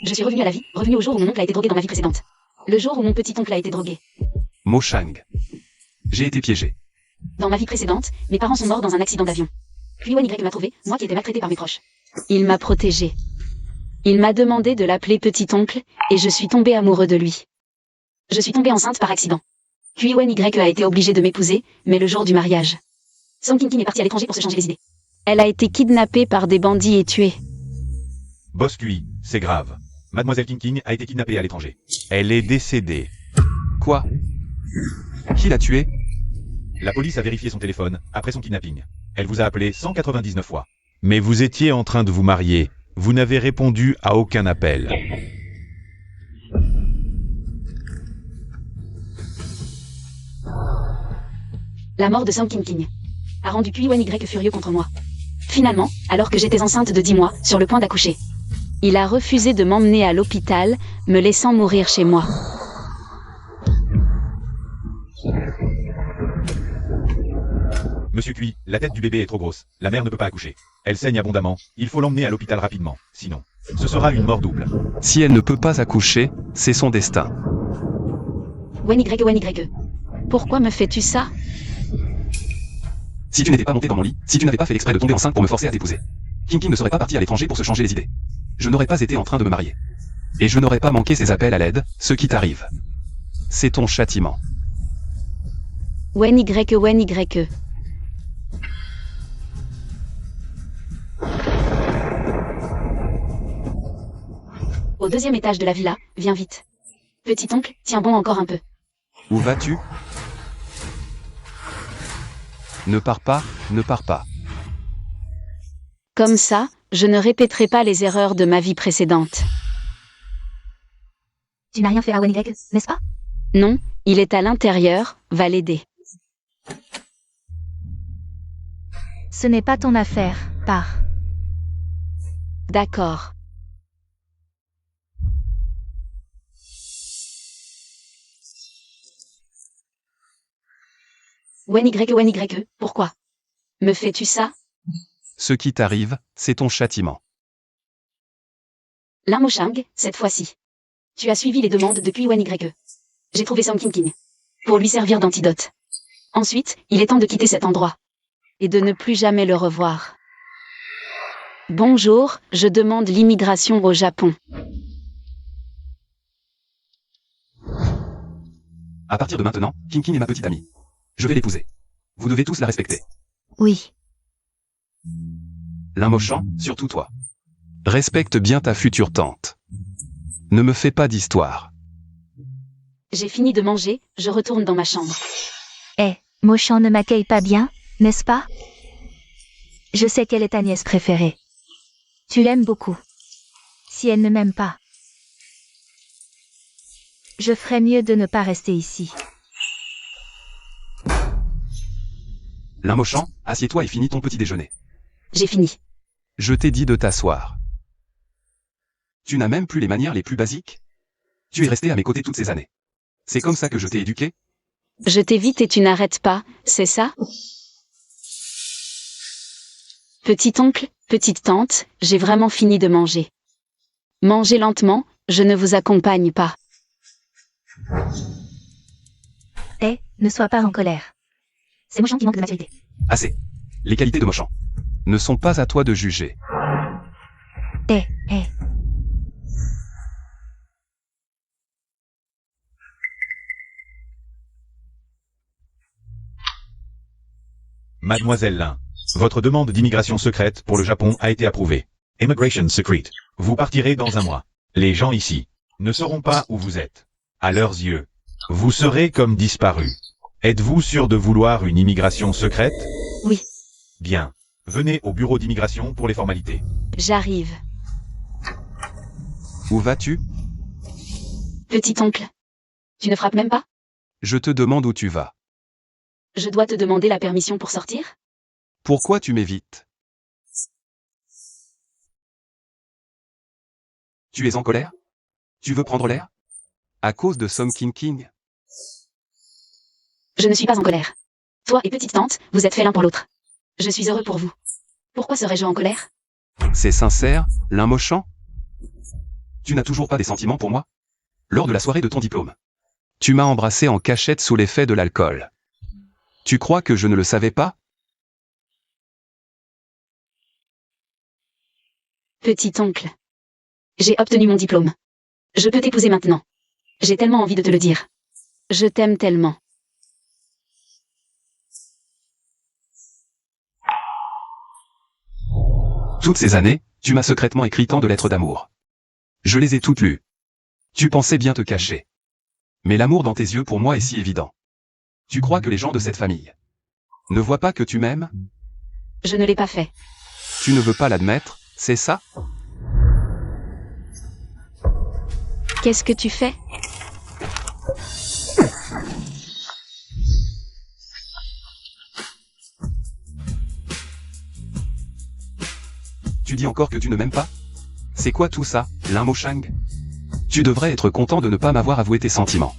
Je suis revenu à la vie, revenu au jour où mon oncle a été drogué dans ma vie précédente. Le jour où mon petit-oncle a été drogué. Mo Shang. J'ai été piégé. Dans ma vie précédente, mes parents sont morts dans un accident d'avion. Puis Y m'a trouvé, moi qui étais maltraité par mes proches. Il m'a protégé. Il m'a demandé de l'appeler petit-oncle, et je suis tombée amoureux de lui. Je suis tombée enceinte par accident. Puis Y a été obligée de m'épouser, mais le jour du mariage. Song King King est partie à l'étranger pour se changer les idées. Elle a été kidnappée par des bandits et tuée. Boss QI, c'est grave. Mademoiselle King King a été kidnappée à l'étranger. Elle est décédée. Quoi? Qui l'a tuée? La police a vérifié son téléphone après son kidnapping. Elle vous a appelé 199 fois. Mais vous étiez en train de vous marier. Vous n'avez répondu à aucun appel. La mort de Song King King a rendu QY furieux contre moi. Finalement, alors que j'étais enceinte de 10 mois, sur le point d'accoucher, il a refusé de m'emmener à l'hôpital, me laissant mourir chez moi. Monsieur QI, la tête du bébé est trop grosse. La mère ne peut pas accoucher. Elle saigne abondamment. Il faut l'emmener à l'hôpital rapidement. Sinon, ce sera une mort double. Si elle ne peut pas accoucher, c'est son destin. Y. Pourquoi me fais-tu ça? Si tu n'étais pas monté dans mon lit, si tu n'avais pas fait exprès de tomber enceinte pour me forcer à t'épouser, King King ne serait pas parti à l'étranger pour se changer les idées. Je n'aurais pas été en train de me marier. Et je n'aurais pas manqué ces appels à l'aide, ce qui t'arrive. C'est ton châtiment. Y. Au 2e étage de la villa, viens vite. Petit-oncle, tiens bon encore un peu. Où vas-tu? Ne pars pas, ne pars pas. Comme ça, je ne répéterai pas les erreurs de ma vie précédente. Tu n'as rien fait à Y, n'est-ce pas? Non, il est à l'intérieur, va l'aider. Ce n'est pas ton affaire, pars. D'accord. Y. Pourquoi me fais-tu ça? Ce qui t'arrive, c'est ton châtiment. Mo Shang, cette fois-ci. Tu as suivi les demandes de QY. J'ai trouvé Song King King. Pour lui servir d'antidote. Ensuite, il est temps de quitter cet endroit. Et de ne plus jamais le revoir. Bonjour, je demande l'immigration au Japon. À partir de maintenant, King King est ma petite amie. Je vais l'épouser. Vous devez tous la respecter. Oui. Mo Shang, surtout toi. Respecte bien ta future tante. Ne me fais pas d'histoire. J'ai fini de manger, je retourne dans ma chambre. Mo Shang ne m'accueille pas bien, n'est-ce pas? Je sais qu'elle est ta nièce préférée. Tu l'aimes beaucoup. Si elle ne m'aime pas, je ferais mieux de ne pas rester ici. Mo Shang, assieds-toi et finis ton petit déjeuner. J'ai fini. Je t'ai dit de t'asseoir. Tu n'as même plus les manières les plus basiques? Tu es resté à mes côtés toutes ces années. C'est comme ça que je t'ai éduqué? Je t'évite et tu n'arrêtes pas, c'est ça? Petit-oncle, petite tante, j'ai vraiment fini de manger. Mangez lentement, je ne vous accompagne pas. Ne sois pas en colère. C'est Mo Shang qui manque de maturité. Assez. Les qualités de Mo Shang ne sont pas à toi de juger. Mademoiselle Lin, votre demande d'immigration secrète pour le Japon a été approuvée. Immigration Secret. Vous partirez dans un mois. Les gens ici ne sauront pas où vous êtes. À leurs yeux, vous serez comme disparu. Êtes-vous sûr de vouloir une immigration secrète? Oui. Bien. Venez au bureau d'immigration pour les formalités. J'arrive. Où vas-tu? Petit-oncle. Tu ne frappes même pas? Je te demande où tu vas. Je dois te demander la permission pour sortir? Pourquoi tu m'évites? Tu es en colère? Tu veux prendre l'air? À cause de Song King King? Je ne suis pas en colère. Toi et petite tante, vous êtes faits l'un pour l'autre. Je suis heureux pour vous. Pourquoi serais-je en colère? C'est sincère, Mo Shang? Tu n'as toujours pas des sentiments pour moi? Lors de la soirée de ton diplôme. Tu m'as embrassé en cachette sous l'effet de l'alcool. Tu crois que je ne le savais pas? Petit oncle. J'ai obtenu mon diplôme. Je peux t'épouser maintenant. J'ai tellement envie de te le dire. Je t'aime tellement. Toutes ces années, tu m'as secrètement écrit tant de lettres d'amour. Je les ai toutes lues. Tu pensais bien te cacher. Mais l'amour dans tes yeux pour moi est si évident. Tu crois que les gens de cette famille ne voient pas que tu m'aimes? Je ne l'ai pas fait. Tu ne veux pas l'admettre, c'est ça? Qu'est-ce que tu fais? Tu dis encore que tu ne m'aimes pas? C'est quoi tout ça, Lin Mo Shang? Tu devrais être content de ne pas m'avoir avoué tes sentiments.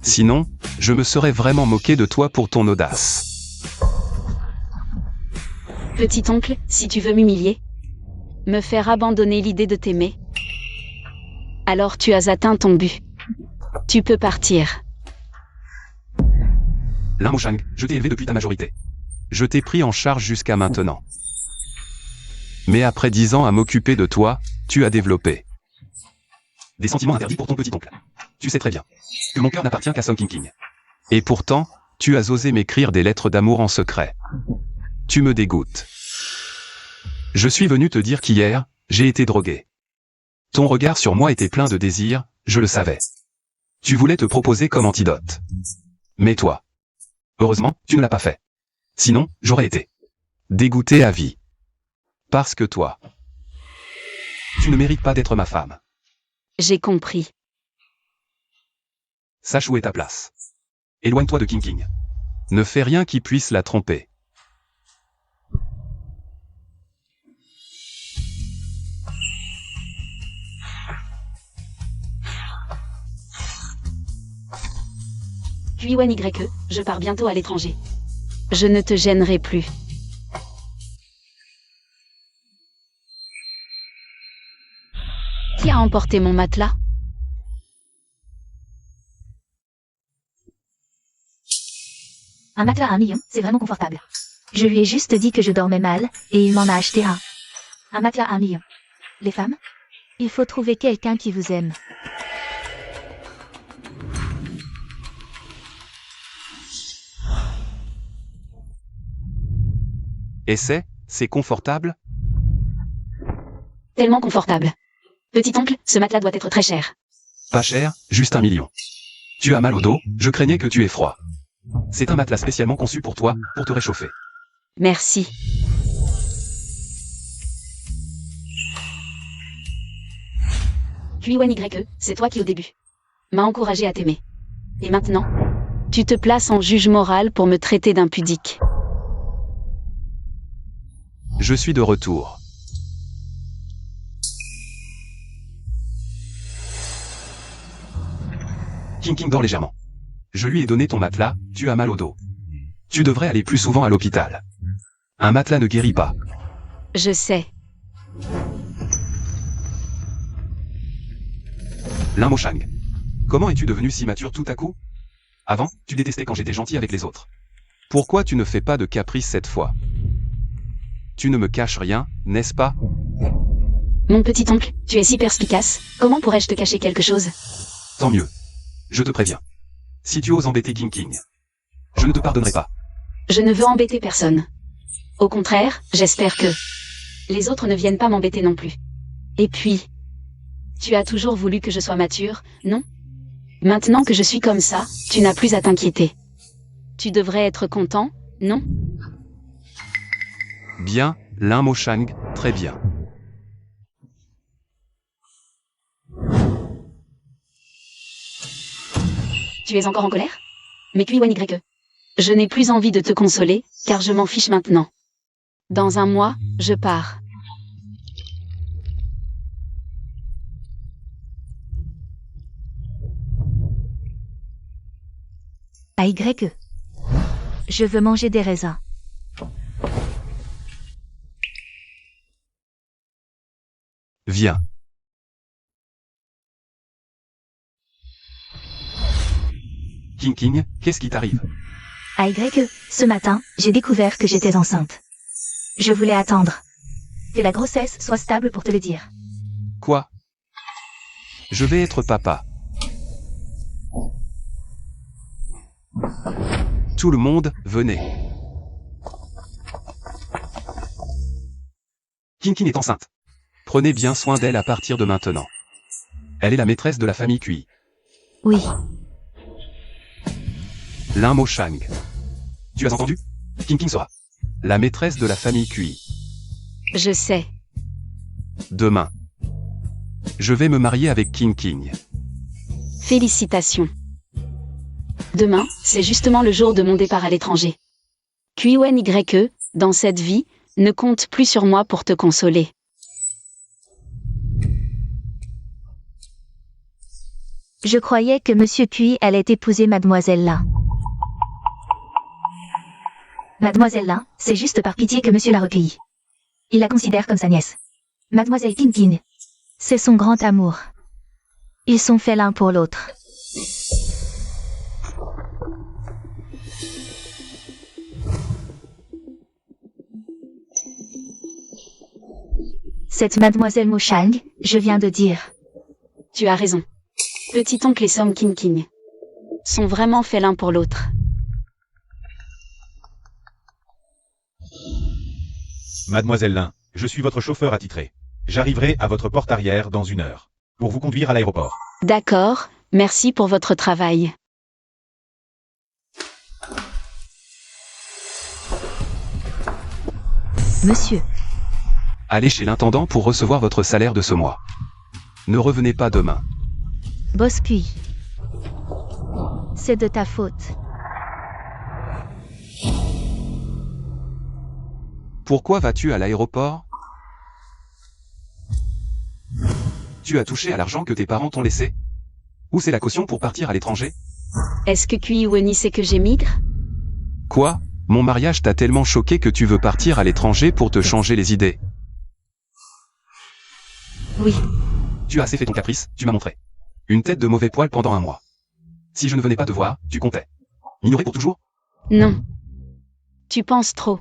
Sinon, je me serais vraiment moqué de toi pour ton audace. Petit oncle, si tu veux m'humilier, me faire abandonner l'idée de t'aimer, alors tu as atteint ton but. Tu peux partir. Lin Mo Shang, je t'ai élevé depuis ta majorité. Je t'ai pris en charge jusqu'à maintenant. Mais après 10 ans à m'occuper de toi, tu as développé des sentiments interdits pour ton petit oncle. Tu sais très bien que mon cœur n'appartient qu'à Song King. Et pourtant, tu as osé m'écrire des lettres d'amour en secret. Tu me dégoûtes. Je suis venu te dire qu'hier, j'ai été drogué. Ton regard sur moi était plein de désir, je le savais. Tu voulais te proposer comme antidote. Mais toi, heureusement, tu ne l'as pas fait. Sinon, j'aurais été dégoûté à vie. Parce que toi, tu ne mérites pas d'être ma femme. J'ai compris. Sache où est ta place. Éloigne-toi de King King. Ne fais rien qui puisse la tromper. Kuiwan YE, je pars bientôt à l'étranger. Je ne te gênerai plus. Qui a emporté mon matelas? Un matelas à 1 million, c'est vraiment confortable. Je lui ai juste dit que je dormais mal, et il m'en a acheté un. Un matelas à 1 million. Les femmes? Il faut trouver quelqu'un qui vous aime. Et c'est confortable? Tellement confortable. Petit oncle, ce matelas doit être très cher. Pas cher, juste 1 million. Tu as mal au dos, je craignais que tu aies froid. C'est un matelas spécialement conçu pour toi, pour te réchauffer. Merci. Kuiwan YE, c'est toi qui au début m'a encouragé à t'aimer. Et maintenant, tu te places en juge moral pour me traiter d'impudique. Je suis de retour. King King dort légèrement. Je lui ai donné ton matelas, tu as mal au dos. Tu devrais aller plus souvent à l'hôpital. Un matelas ne guérit pas. Je sais. Lin Mo Shang. Comment es-tu devenu si mature tout à coup? Avant, tu détestais quand j'étais gentil avec les autres. Pourquoi tu ne fais pas de caprice cette fois? Tu ne me caches rien, n'est-ce pas? Mon petit oncle, tu es si perspicace, comment pourrais-je te cacher quelque chose? Tant mieux. Je te préviens. Si tu oses embêter King King, je ne te pardonnerai pas. Je ne veux embêter personne. Au contraire, j'espère que les autres ne viennent pas m'embêter non plus. Et puis, tu as toujours voulu que je sois mature, non? Maintenant que je suis comme ça, tu n'as plus à t'inquiéter. Tu devrais être content, non? Bien, Lin Mo Shang, très bien. Tu es encore en colère? Mais Kuiwan YE. Je n'ai plus envie de te consoler, car je m'en fiche maintenant. Dans 1 mois, je pars. À YE. Je veux manger des raisins. Viens. King, qu'est-ce qui t'arrive? À Y, ce matin, j'ai découvert que j'étais enceinte. Je voulais attendre que la grossesse soit stable pour te le dire. Quoi? Je vais être papa. Tout le monde, venez. King est enceinte. Prenez bien soin d'elle à partir de maintenant. Elle est la maîtresse de la famille Kui. Oui, Lin Mo Shang. Tu as entendu? King sera la maîtresse de la famille Kui. Je sais. Demain. Je vais me marier avec King. Félicitations. Demain, c'est justement le jour de mon départ à l'étranger. Kuiwen YE, dans cette vie, ne compte plus sur moi pour te consoler. je croyais que Monsieur Kui allait épouser Mademoiselle Lin. Mademoiselle Lin, c'est juste par pitié que Monsieur l'a recueillie. Il la considère comme sa nièce. Mademoiselle King, c'est son grand amour. Ils sont faits l'un pour l'autre. Cette Mademoiselle Mo Shang, je viens de dire. Tu as raison. Petit oncle et Som King sont vraiment faits l'un pour l'autre. Mademoiselle Lin, je suis votre chauffeur attitré. J'arriverai à votre porte arrière dans 1 heure. Pour vous conduire à l'aéroport. D'accord, merci pour votre travail. Monsieur, Allez chez l'intendant pour recevoir votre salaire de ce mois. Ne revenez pas demain. Boss Kui. C'est de ta faute. Pourquoi vas-tu à l'aéroport? Tu as touché à l'argent que tes parents t'ont laissé? Où c'est la caution pour partir à l'étranger? Est-ce que Kuiwen sait que j'émigre? Quoi? Mon mariage t'a tellement choqué que tu veux partir à l'étranger pour te changer les idées? Oui, Tu as assez fait ton caprice, tu m'as montré. Une tête de mauvais poil pendant 1 mois. Si je ne venais pas te voir, tu comptais m'ignorer pour toujours? Non. Tu penses trop.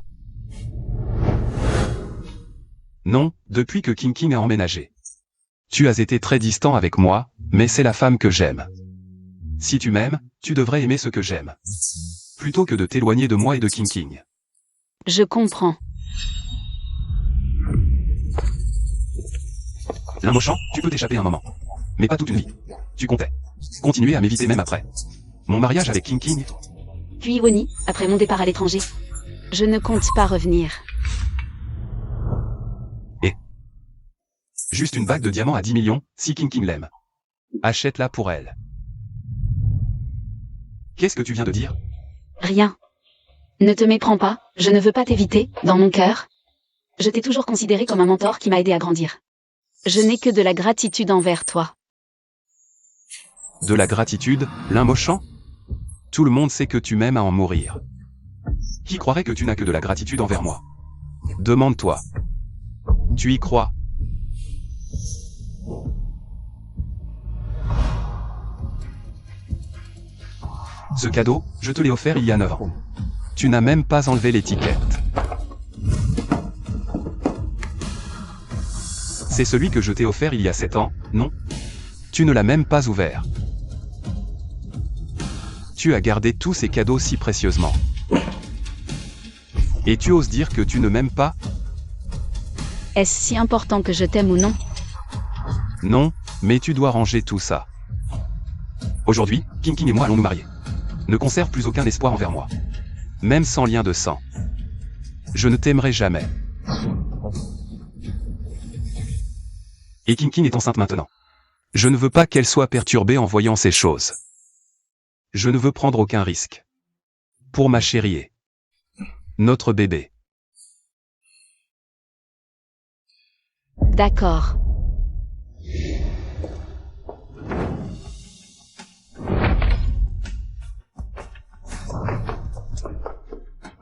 Non, depuis que King a emménagé. Tu as été très distant avec moi, mais c'est la femme que j'aime. Si tu m'aimes, tu devrais aimer ce que j'aime. Plutôt que de t'éloigner de moi et de King. Je comprends. L'immochant, tu peux t'échapper un moment. Mais pas toute une vie. Tu comptais continuer à m'éviter même après mon mariage avec King. Kuiwen, après mon départ à l'étranger. Je ne compte pas revenir. Juste une bague de diamants à 10 millions, si King l'aime. Achète-la pour elle. Qu'est-ce que tu viens de dire? Rien. Ne te méprends pas, je ne veux pas t'éviter, dans mon cœur. Je t'ai toujours considéré comme un mentor qui m'a aidé à grandir. Je n'ai que de la gratitude envers toi. De la gratitude, l'immochant? Tout le monde sait que tu m'aimes à en mourir. Qui croirait que tu n'as que de la gratitude envers moi? Demande-toi. Tu y crois? Ce cadeau, je te l'ai offert il y a 9 ans. Tu n'as même pas enlevé l'étiquette. C'est celui que je t'ai offert il y a 7 ans, non? Tu ne l'as même pas ouvert. Tu as gardé tous ces cadeaux si précieusement. Et tu oses dire que tu ne m'aimes pas? Est-ce si important que je t'aime ou non? Non, mais tu dois ranger tout ça. Aujourd'hui, King et moi allons nous marier. Ne conserve plus aucun espoir envers moi. Même sans lien de sang. Je ne t'aimerai jamais. Et King est enceinte maintenant. Je ne veux pas qu'elle soit perturbée en voyant ces choses. Je ne veux prendre aucun risque. Pour ma chérie. Notre bébé. D'accord.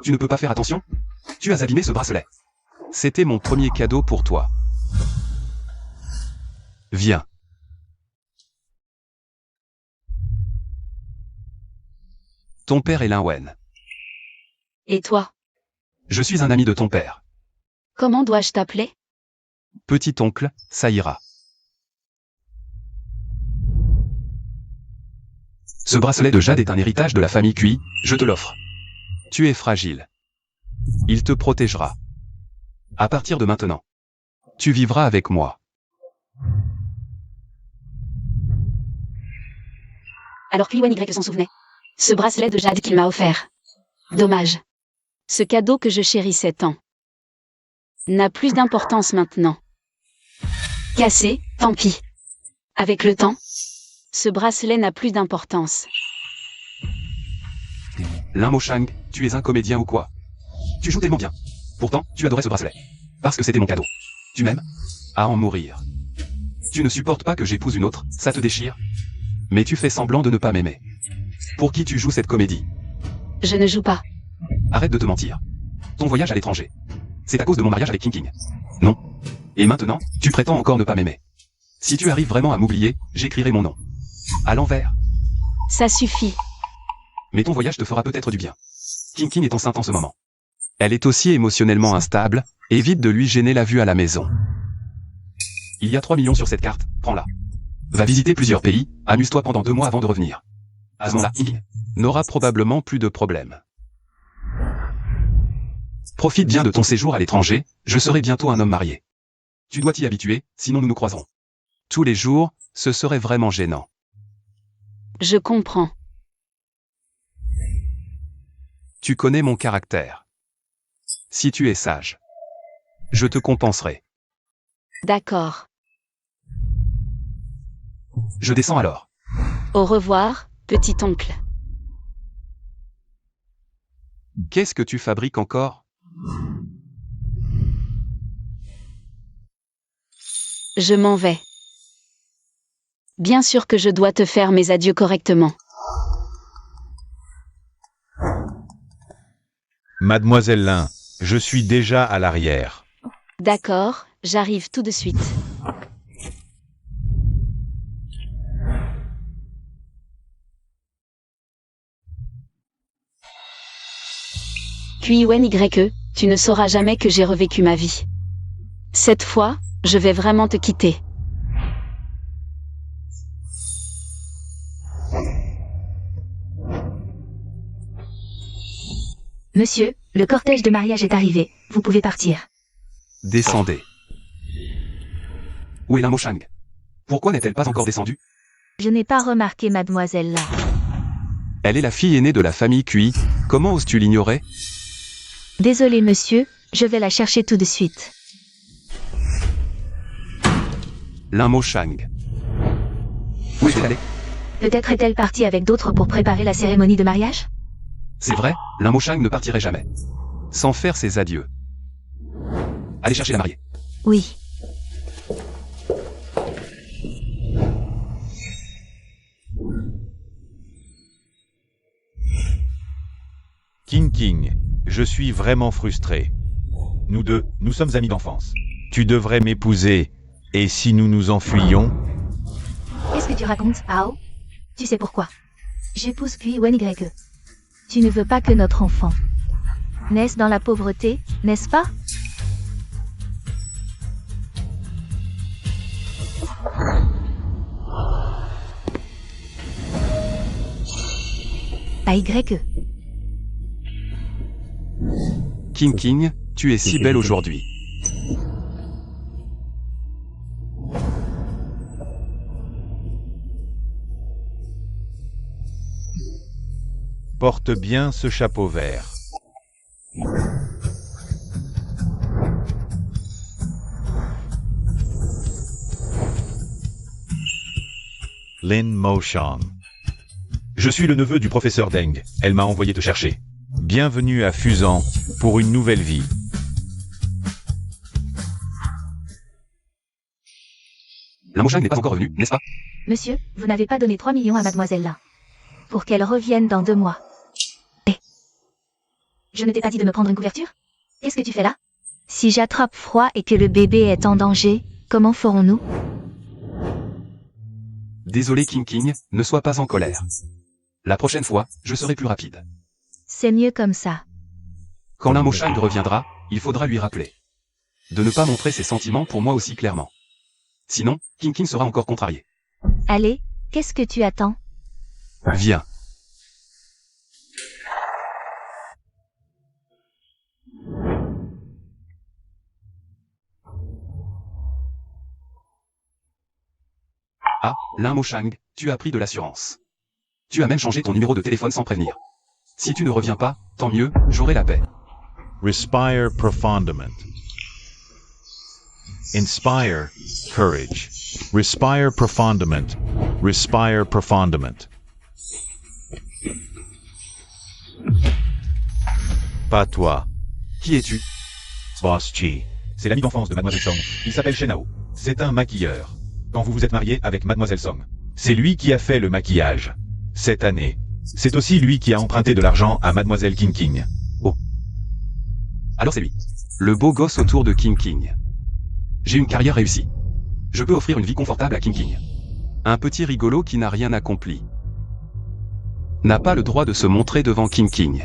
Tu ne peux pas faire attention? Tu as abîmé ce bracelet. C'était mon premier cadeau pour toi. Viens. Ton père est Lin Wen. Et toi? Je suis un ami de ton père. Comment dois-je t'appeler? Petit oncle, ça ira. Ce bracelet de jade est un héritage de la famille Cui, je te l'offre. Tu es fragile. Il te protégera. À partir de maintenant. Tu vivras avec moi. Alors Kuiwen Y s'en souvenait. Ce bracelet de jade qu'il m'a offert. Dommage. Ce cadeau que je chérissais tant n'a plus d'importance maintenant. Cassé, tant pis. Avec le temps, ce bracelet n'a plus d'importance. Lin Moshang, tu es un comédien ou quoi? Tu joues tellement bien. Pourtant, tu adorais ce bracelet. Parce que c'était mon cadeau. Tu m'aimes? À en mourir. Tu ne supportes pas que j'épouse une autre, ça te déchire? Mais tu fais semblant de ne pas m'aimer. Pour qui tu joues cette comédie? Je ne joue pas. Arrête de te mentir. Ton voyage à l'étranger. C'est à cause de mon mariage avec King King. Non. Et maintenant, tu prétends encore ne pas m'aimer. Si tu arrives vraiment à m'oublier, j'écrirai mon nom. À l'envers. Ça suffit. Mais ton voyage te fera peut-être du bien. King King est enceinte en ce moment. Elle est aussi émotionnellement instable, évite de lui gêner la vue à la maison. Il y a 3 millions sur cette carte, prends-la. Va visiter plusieurs pays, amuse-toi pendant 2 mois avant de revenir. À ce moment-là, King King n'aura probablement plus de problème. Profite bien de ton séjour à l'étranger, je serai bientôt un homme marié. Tu dois t'y habituer, sinon nous nous croiserons. Tous les jours, ce serait vraiment gênant. Je comprends. Tu connais mon caractère. Si tu es sage, je te compenserai. D'accord. Je descends alors. Au revoir, petit oncle. Qu'est-ce que tu fabriques encore? Je m'en vais. Bien sûr que je dois te faire mes adieux correctement. Mademoiselle Lin, je suis déjà à l'arrière. D'accord, j'arrive tout de suite. Kuiwen Y, tu ne sauras jamais que j'ai revécu ma vie. Cette fois, je vais vraiment te quitter. Monsieur, le cortège de mariage est arrivé. Vous pouvez partir. Descendez. Où est Lin Moshang? Pourquoi n'est-elle pas encore descendue? Je n'ai pas remarqué mademoiselle là. Elle est la fille aînée de la famille Cui, comment oses-tu l'ignorer? Désolé monsieur, je vais la chercher tout de suite. Lin Moshang. Où est-elle allée? Peut-être est-elle partie avec d'autres pour préparer la cérémonie de mariage? C'est vrai, Lin Moshang ne partirait jamais. Sans faire ses adieux. Allez chercher la mariée. Oui. King King, je suis vraiment frustré. Nous deux, nous sommes amis d'enfance. Tu devrais m'épouser, et si nous nous enfuyions? Qu'est-ce que tu racontes, Ao? Tu sais pourquoi? J'épouse Kuiwen Y. Tu ne veux pas que notre enfant naisse dans la pauvreté, n'est-ce pas? À Y. King King, tu es si belle aujourd'hui. Porte bien ce chapeau vert. Lin Moshang. Je suis le neveu du professeur Deng. Elle m'a envoyé te chercher. Bienvenue à Fusan, pour une nouvelle vie. Lin Moshang n'est pas encore revenue, n'est-ce pas? Monsieur, vous n'avez pas donné 3 millions à mademoiselle là. Pour qu'elle revienne dans 2 mois. Eh. Je ne t'ai pas dit de me prendre une couverture? Qu'est-ce que tu fais là? Si j'attrape froid et que le bébé est en danger, comment ferons-nous? Désolé King King, ne sois pas en colère. La prochaine fois, je serai plus rapide. C'est mieux comme ça. Quand l'un Moshang reviendra, il faudra lui rappeler de ne pas montrer ses sentiments pour moi aussi clairement. Sinon, King sera encore contrarié. Allez, qu'est-ce que tu attends? Viens. Ah, l'un Moshang, tu as pris de l'assurance. Tu as même changé ton numéro de téléphone sans prévenir. Si tu ne reviens pas, tant mieux, j'aurai la paix. Respire profundament. Inspire courage. Respire profundament. Respire profundament. Pas toi. Qui es-tu? Boss Chi. C'est l'ami d'enfance de Mademoiselle Song. Il s'appelle Shenao. C'est un maquilleur. Quand vous vous êtes marié avec Mademoiselle Song, c'est lui qui a fait le maquillage. Cette année. C'est aussi lui qui a emprunté de l'argent à Mademoiselle King. Oh. Alors c'est lui. Le beau gosse autour de King. J'ai une carrière réussie. Je peux offrir une vie confortable à King. Un petit rigolo qui n'a rien accompli n'a pas le droit de se montrer devant King.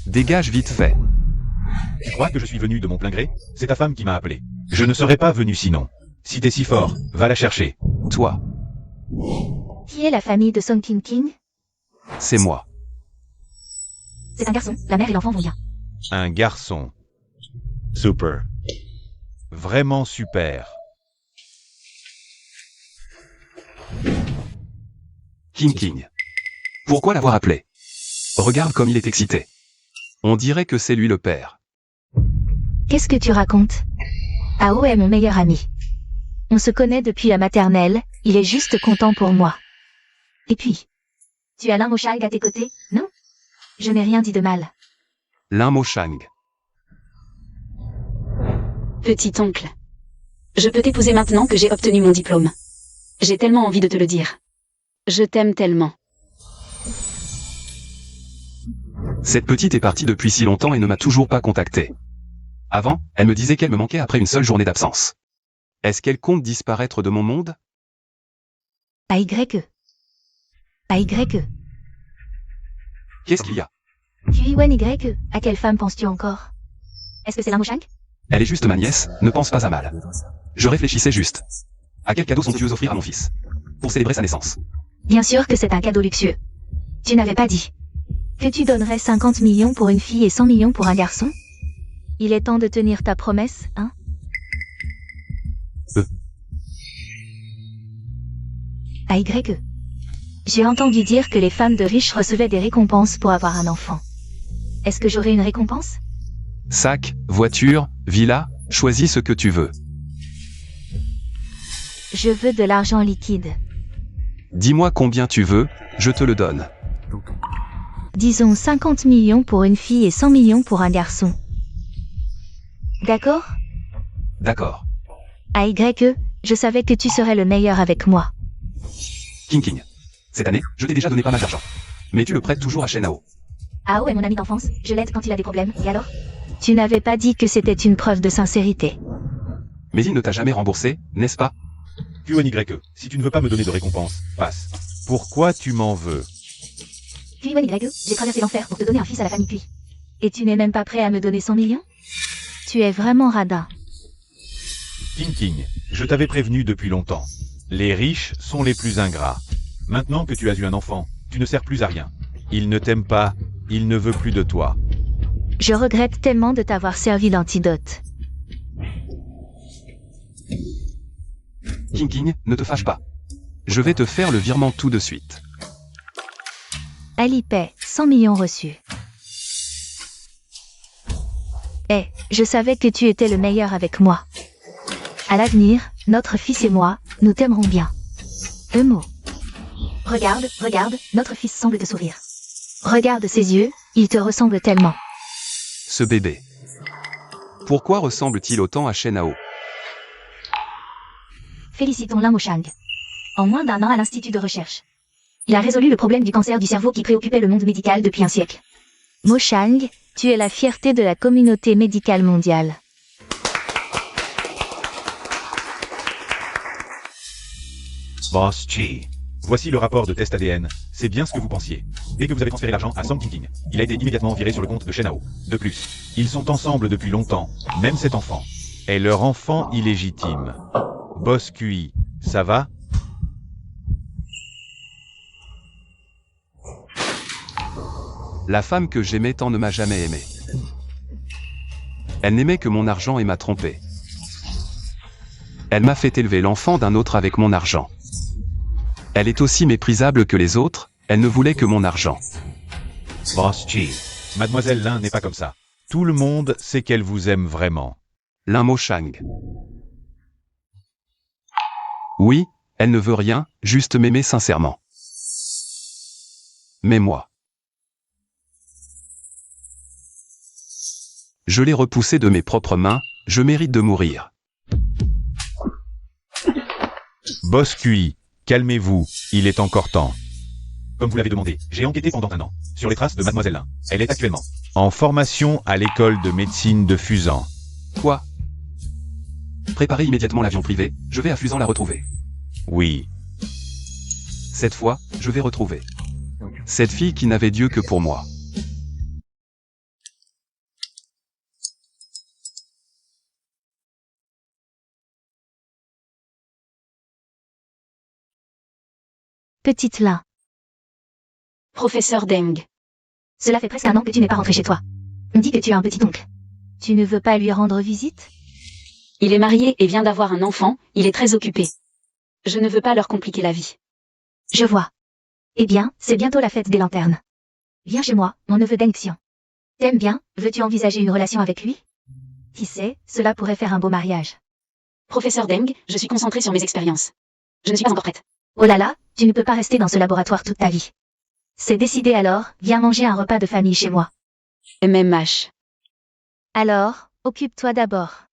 Dégage vite fait. Tu crois que je suis venu de mon plein gré? C'est ta femme qui m'a appelé. Je ne serais pas venu sinon. Si t'es si fort, va la chercher. Toi, Qui est la famille de Song King? c'est moi. C'est un garçon. La mère et l'enfant vont bien. Un garçon. Super. Vraiment super. King. Pourquoi l'avoir appelé? Regarde comme il est excité. On dirait que c'est lui le père. Qu'est-ce que tu racontes? Ao est mon meilleur ami. On se connaît depuis la maternelle, il est juste content pour moi. Et puis, tu as l'un Moshang à tes côtés, non? Je n'ai rien dit de mal. L'un Moshang. Petit oncle. Je peux t'épouser maintenant que j'ai obtenu mon diplôme. J'ai tellement envie de te le dire. Je t'aime tellement. Cette petite est partie depuis si longtemps et ne m'a toujours pas contacté. Avant, elle me disait qu'elle me manquait après une seule journée d'absence. Est-ce qu'elle compte disparaître de mon monde? AYE. Qu'est-ce qu'il y a? QIWEN-YE. À quelle femme penses-tu encore? Est-ce que c'est l'un Moshang? Elle est juste ma nièce, ne pense pas à mal. Je réfléchissais juste. À quel cadeau sont-tu offrir à mon fils? Pour célébrer sa naissance. Bien sûr que c'est un cadeau luxueux. Tu n'avais pas dit que tu donnerais 50 millions pour une fille et 100 millions pour un garçon? Il est temps de tenir ta promesse, hein? AYE. J'ai entendu dire que les femmes de riches recevaient des récompenses pour avoir un enfant. Est-ce que j'aurai une récompense? Sac, voiture, villa, choisis ce que tu veux. Je veux de l'argent liquide. Dis-moi combien tu veux, je te le donne. Disons 50 millions pour une fille et 100 millions pour un garçon. D'accord? D'accord. AYE, je savais que tu serais le meilleur avec moi. King. Cette année, je t'ai déjà donné pas mal d'argent. Mais tu le prêtes toujours à Shenao. Ao est mon ami d'enfance, je l'aide quand il a des problèmes, et alors? Tu n'avais pas dit que c'était une preuve de sincérité. Mais il ne t'a jamais remboursé, n'est-ce pas? QNYE. Si tu ne veux pas me donner de récompense, passe. Pourquoi tu m'en veux? QIWEN-YE, j'ai traversé l'enfer pour te donner un fils à la famille Cui. Et tu n'es même pas prêt à me donner 100 millions? Tu es vraiment radin. King, je t'avais prévenu depuis longtemps. Les riches sont les plus ingrats. Maintenant que tu as eu un enfant, tu ne sers plus à rien. Il ne t'aime pas, il ne veut plus de toi. Je regrette tellement de t'avoir servi d'antidote. King, ne te fâche pas. Je vais te faire le virement tout de suite. Alipay, 100 millions reçus. Je savais que tu étais le meilleur avec moi. À l'avenir, notre fils et moi, nous t'aimerons bien. Emo. Regarde, notre fils semble te sourire. Regarde ses yeux, il te ressemble tellement. Ce bébé. Pourquoi ressemble-t-il autant à Shenao? Félicitons l'un Moshang. En moins d'1 an à l'Institut de recherche. Il a résolu le problème du cancer du cerveau qui préoccupait le monde médical depuis un siècle. Moshang, tu es la fierté de la communauté médicale mondiale. Boss Chi. Voici le rapport de test ADN. C'est bien ce que vous pensiez. Dès que vous avez transféré l'argent à Song King, il a été immédiatement viré sur le compte de Shenhao. De plus, ils sont ensemble depuis longtemps, même cet enfant. Est leur enfant illégitime. Boss QI, ça va? La femme que j'aimais tant ne m'a jamais aimé. Elle n'aimait que mon argent et m'a trompé. Elle m'a fait élever l'enfant d'un autre avec mon argent. Elle est aussi méprisable que les autres, elle ne voulait que mon argent. Boss Chi, Mademoiselle Lin n'est pas comme ça. Tout le monde sait qu'elle vous aime vraiment. Lin Mo Shang. Oui, elle ne veut rien, juste m'aimer sincèrement. Mais moi. Je l'ai repoussée de mes propres mains, je mérite de mourir. Boss QI, calmez-vous, il est encore temps. Comme vous l'avez demandé, j'ai enquêté pendant 1 an sur les traces de Mademoiselle Lin. Elle est actuellement En formation à l'école de médecine de Fusan. Quoi? Préparez immédiatement l'avion privé, je vais à Fusan la retrouver. Oui. Cette fois, je vais retrouver cette fille qui n'avait Dieu que pour moi. Petite Lin. Professeur Deng. Cela fait presque 1 an que tu n'es pas rentré chez toi. On dit que tu as un petit oncle. Tu ne veux pas lui rendre visite? Il est marié et vient d'avoir un enfant, il est très occupé. Je ne veux pas leur compliquer la vie. Je vois. Eh bien, c'est bientôt la fête des lanternes. Viens chez moi, mon neveu Deng Xian. T'aimes bien, veux-tu envisager une relation avec lui? Qui sait, cela pourrait faire un beau mariage. Professeur Deng, je suis concentrée sur mes expériences. Je ne suis pas encore prête. Oh là là, tu ne peux pas rester dans ce laboratoire toute ta vie. C'est décidé alors, viens manger un repas de famille chez moi. MMH. Alors, occupe-toi d'abord.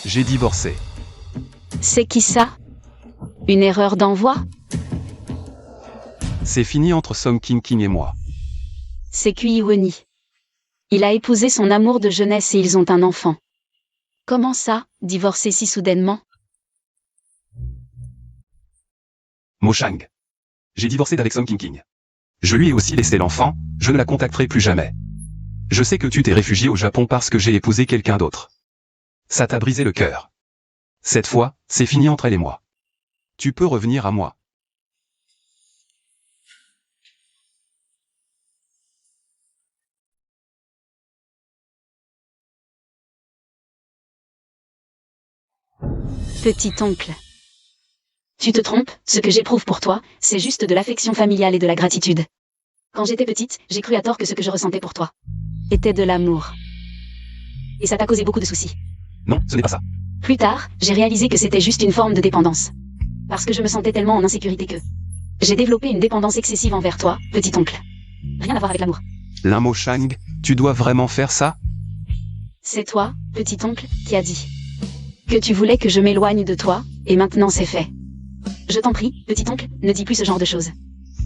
J'ai divorcé. C'est qui ça? Une erreur d'envoi? C'est fini entre Song King et moi. C'est Kui Woni. Il a épousé son amour de jeunesse et ils ont un enfant. Comment ça, divorcer si soudainement? Mo Shang. J'ai divorcé d'avec Song King. Je lui ai aussi laissé l'enfant, je ne la contacterai plus jamais. Je sais que tu t'es réfugié au Japon parce que j'ai épousé quelqu'un d'autre. Ça t'a brisé le cœur. Cette fois, c'est fini entre elle et moi. Tu peux revenir à moi. Petit oncle. Tu te trompes, ce que j'éprouve pour toi, c'est juste de l'affection familiale et de la gratitude. Quand j'étais petite, j'ai cru à tort que ce que je ressentais pour toi était de l'amour. Et ça t'a causé beaucoup de soucis. Non, ce n'est pas ça. Plus tard, j'ai réalisé que c'était juste une forme de dépendance. Parce que je me sentais tellement en insécurité que j'ai développé une dépendance excessive envers toi, petit oncle. Rien à voir avec l'amour. Lin Mo Shang, tu dois vraiment faire ça? C'est toi, petit oncle, qui a dit que tu voulais que je m'éloigne de toi, et maintenant c'est fait. Je t'en prie, petit oncle, ne dis plus ce genre de choses.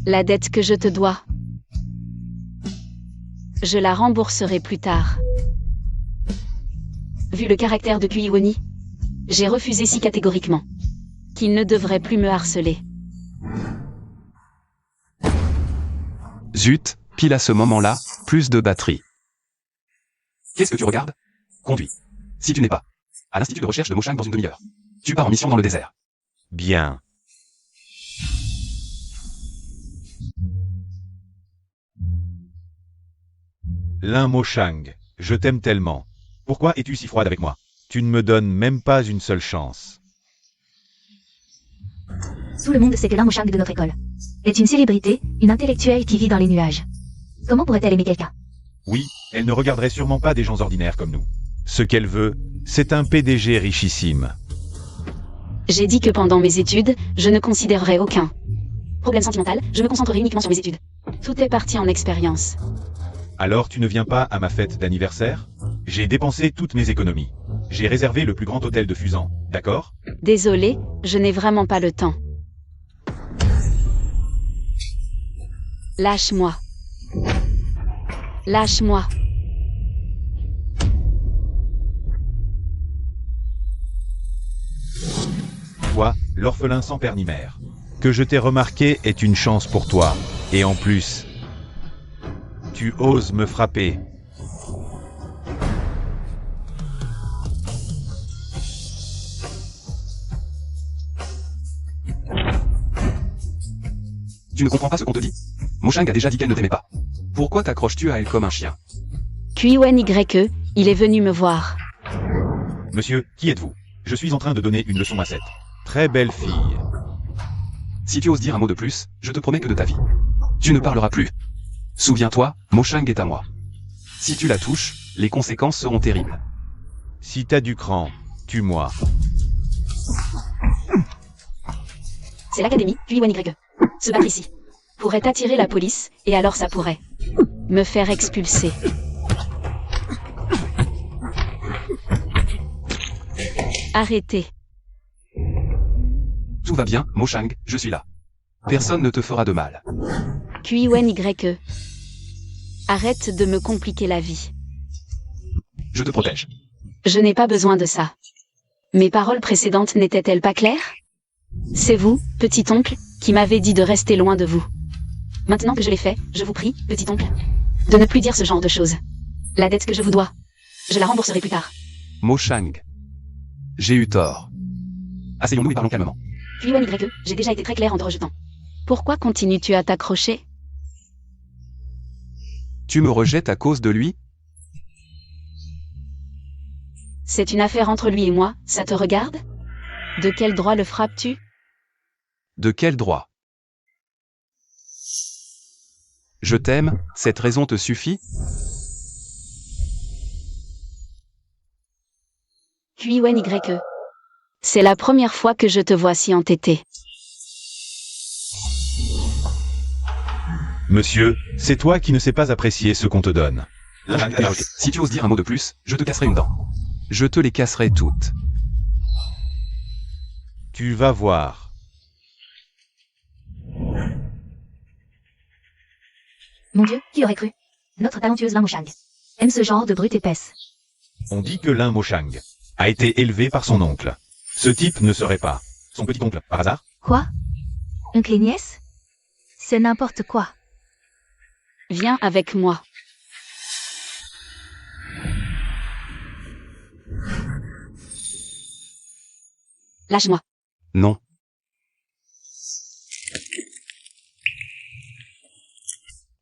La dette que je te dois, je la rembourserai plus tard. Vu le caractère de Kui Woni, j'ai refusé si catégoriquement qu'il ne devrait plus me harceler. Zut, pile à ce moment-là, plus de batterie. Qu'est-ce que tu regardes? Conduis. Si tu n'es pas à l'institut de recherche de Mo Shang dans une demi-heure, tu pars en mission dans le désert. Bien. Lin Mo Shang, je t'aime tellement. Pourquoi es-tu si froide avec moi? Tu ne me donnes même pas une seule chance. Tout le monde sait que Lin Mo Shang de notre école est une célébrité, une intellectuelle qui vit dans les nuages. Comment pourrait-elle aimer quelqu'un? Oui, elle ne regarderait sûrement pas des gens ordinaires comme nous. Ce qu'elle veut, c'est un PDG richissime. J'ai dit que pendant mes études, je ne considérerais aucun problème sentimental, je me concentrerai uniquement sur mes études. Tout est parti en expérience. Alors tu ne viens pas à ma fête d'anniversaire? J'ai dépensé toutes mes économies. J'ai réservé le plus grand hôtel de Fusan, d'accord? Désolé, je n'ai vraiment pas le temps. Lâche-moi. Lâche-moi. Toi, l'orphelin sans père ni mère. Que je t'ai remarqué est une chance pour toi. Et en plus, tu oses me frapper. Tu ne comprends pas ce qu'on te dit? Moshang a déjà dit qu'elle ne t'aimait pas. Pourquoi t'accroches-tu à elle comme un chien? Kuiwen YE, il est venu me voir. Monsieur, qui êtes-vous? Je suis en train de donner une leçon à Seth. Très belle fille. Si tu oses dire un mot de plus, je te promets que de ta vie, tu ne parleras plus. Souviens-toi, Moshang est à moi. Si tu la touches, les conséquences seront terribles. Si t'as du cran, tue-moi. C'est l'académie, Kuiwen YE. Se battre ici pourrait attirer la police, et alors ça pourrait me faire expulser. Arrêtez. Tout va bien, Moshang, je suis là. Personne ne te fera de mal. Kuiwen YE. Arrête de me compliquer la vie. Je te protège. Je n'ai pas besoin de ça. Mes paroles précédentes n'étaient-elles pas claires? C'est vous, petit-oncle, qui m'avez dit de rester loin de vous. Maintenant que je l'ai fait, je vous prie, petit-oncle, de ne plus dire ce genre de choses. La dette que je vous dois, je la rembourserai plus tard. Moshang. J'ai eu tort. Asseyons-nous et parlons calmement. Kuiwen YE, j'ai déjà été très clair en te rejetant. Pourquoi continues-tu à t'accrocher? Tu me rejettes à cause de lui? C'est une affaire entre lui et moi, ça te regarde? De quel droit le frappes-tu? De quel droit? Je t'aime, cette raison te suffit? Kuiwen YE. C'est la première fois que je te vois si entêté. Monsieur, c'est toi qui ne sais pas apprécier ce qu'on te donne. Si tu oses dire un mot de plus, je te casserai une dent. Je te les casserai toutes. Tu vas voir. Mon Dieu, qui aurait cru? Notre talentueuse Lin Moshang aime ce genre de brute épaisse. On dit que Lin Moshang a été élevé par son oncle. Ce type ne serait pas son petit-oncle, par hasard? Quoi? Oncle et nièce? C'est n'importe quoi. Viens avec moi. Lâche-moi. Non.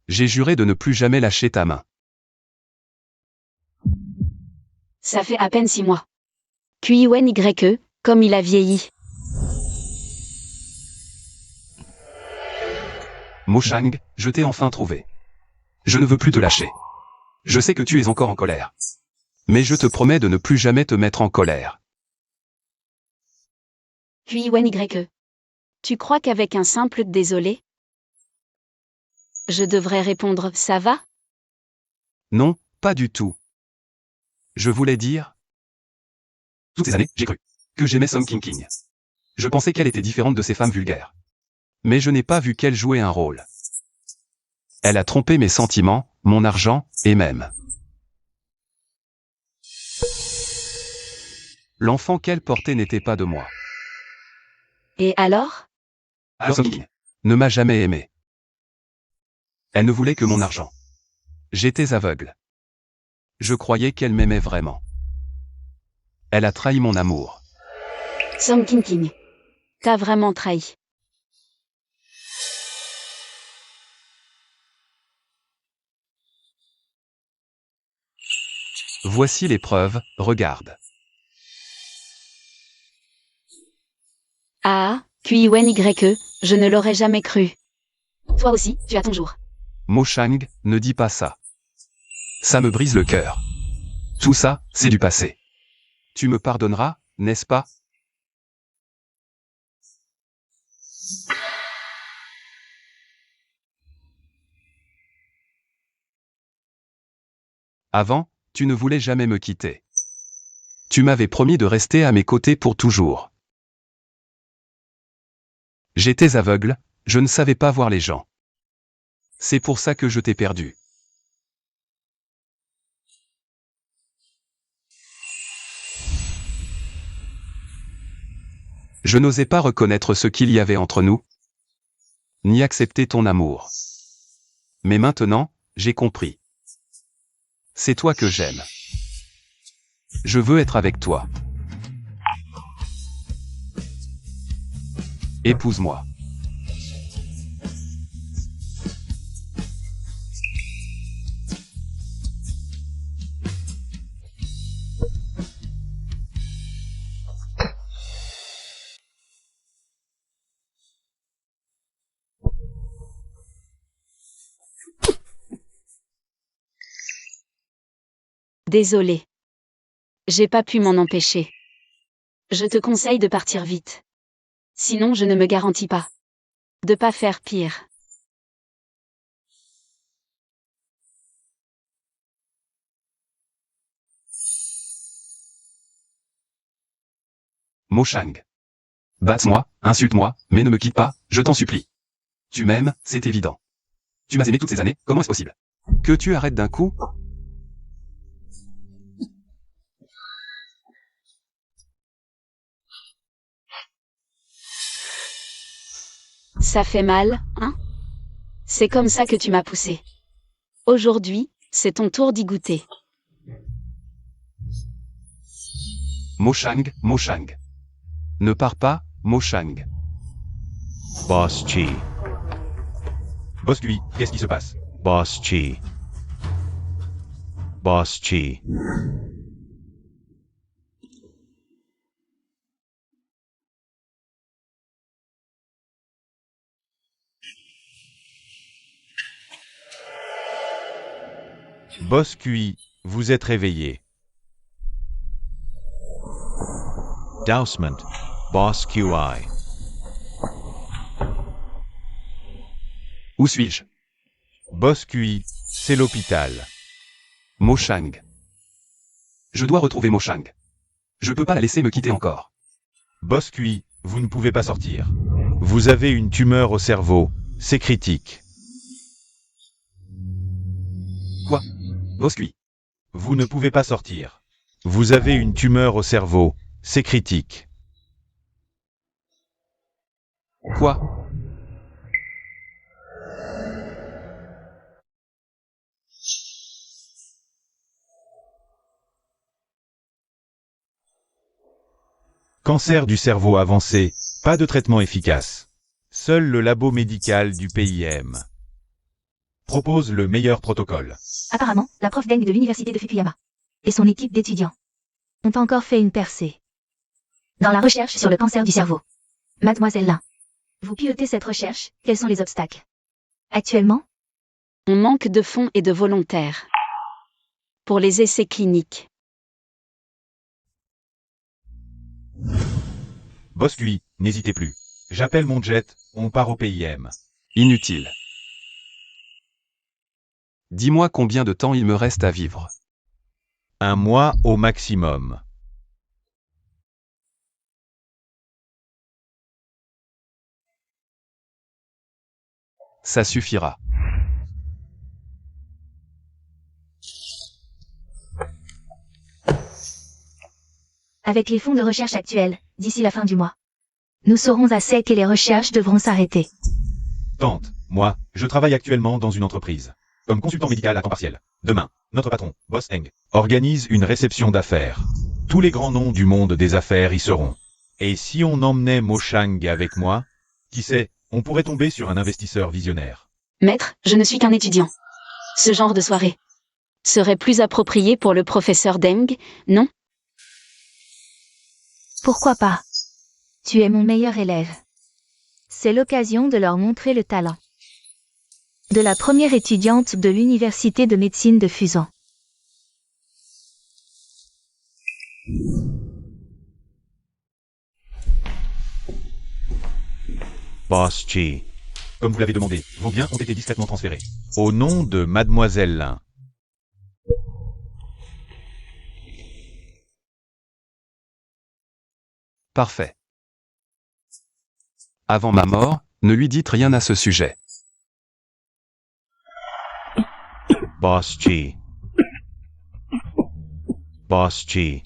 J'ai juré de ne plus jamais lâcher ta main. Ça fait à peine 6 mois. Kuiwen YE, comme il a vieilli. Moshang, je t'ai enfin trouvé. Je ne veux plus te lâcher. Je sais que tu es encore en colère. Mais je te promets de ne plus jamais te mettre en colère. Kuiwen YE. Tu crois qu'avec un simple désolé, je devrais répondre ça va? Non, pas du tout. Je voulais dire... Toutes ces années, j'ai cru que j'aimais Song King. Je pensais qu'elle était différente de ces femmes vulgaires. Mais je n'ai pas vu qu'elle jouait un rôle. Elle a trompé mes sentiments, mon argent, et même l'enfant qu'elle portait n'était pas de moi. Et alors? Alors Song King ne m'a jamais aimé. Elle ne voulait que mon argent. J'étais aveugle. Je croyais qu'elle m'aimait vraiment. Elle a trahi mon amour. Song King. T'as vraiment trahi. Voici les preuves, regarde. Ah, Kuiwen YE, je ne l'aurais jamais cru. Toi aussi, tu as ton jour. Moshang, ne dis pas ça. Ça me brise le cœur. Tout ça, c'est du passé. Tu me pardonneras, n'est-ce pas? Avant, tu ne voulais jamais me quitter. Tu m'avais promis de rester à mes côtés pour toujours. J'étais aveugle, je ne savais pas voir les gens. C'est pour ça que je t'ai perdu. Je n'osais pas reconnaître ce qu'il y avait entre nous, ni accepter ton amour. Mais maintenant, j'ai compris. C'est toi que j'aime. Je veux être avec toi. Épouse-moi. Désolé. J'ai pas pu m'en empêcher. Je te conseille de partir vite. Sinon je ne me garantis pas de pas faire pire. Mo Shang. Batte-moi, insulte-moi, mais ne me quitte pas, je t'en supplie. Tu m'aimes, c'est évident. Tu m'as aimé toutes ces années, comment est-ce possible? Que tu arrêtes d'un coup? Ça fait mal, hein? C'est comme ça que tu m'as poussé. Aujourd'hui, c'est ton tour d'y goûter. Mo Shang, Mo Shang. Ne pars pas, Mo Shang. Boss Chi. Boss Kui, qu'est-ce qui se passe? Boss Chi. Boss Chi. Boss Kui, vous êtes réveillé. Dousement. Boss QI. Où suis-je? Boss Kui, c'est l'hôpital. Mo Shang. Je dois retrouver Mo Shang. Je peux pas la laisser me quitter encore. Boss Kui, vous ne pouvez pas sortir. Vous avez une tumeur au cerveau. C'est critique. Quoi? Boss Kui. Vous ne pouvez pas sortir. Vous avez une tumeur au cerveau. C'est critique. Quoi? Cancer du cerveau avancé, pas de traitement efficace. Seul le labo médical du PIM propose le meilleur protocole. Apparemment, la prof Deng de l'université de Fukuyama et son équipe d'étudiants ont encore fait une percée dans la recherche sur le cancer du cerveau. Mademoiselle Lin, vous pilotez cette recherche, quels sont les obstacles? Actuellement, On manque de fonds et de volontaires. Pour les essais cliniques. Boss Kui, n'hésitez plus. J'appelle mon jet, on part au PIM. Inutile. Dis-moi combien de temps il me reste à vivre. 1 mois au maximum. Ça suffira. avec les fonds de recherche actuels, d'ici la fin du mois, nous serons à sec et les recherches devront s'arrêter. Tante, moi, je travaille actuellement dans une entreprise. Comme consultant médical à temps partiel. Demain, notre patron, Boss Eng, organise une réception d'affaires. Tous les grands noms du monde des affaires y seront. Et si on emmenait Mo Shang avec moi? Qui sait, on pourrait tomber sur un investisseur visionnaire. Maître, je ne suis qu'un étudiant. Ce genre de soirée serait plus approprié pour le professeur Deng, non? Pourquoi pas? Tu es mon meilleur élève. C'est l'occasion de leur montrer le talent de la première étudiante de l'université de médecine de Fusan. Boss Chi. Comme vous l'avez demandé, vos biens ont été discrètement transférés. Au nom de Mademoiselle Lin. Parfait. Avant ma mort, ne lui dites rien à ce sujet. Boss Chi. Boss Chi.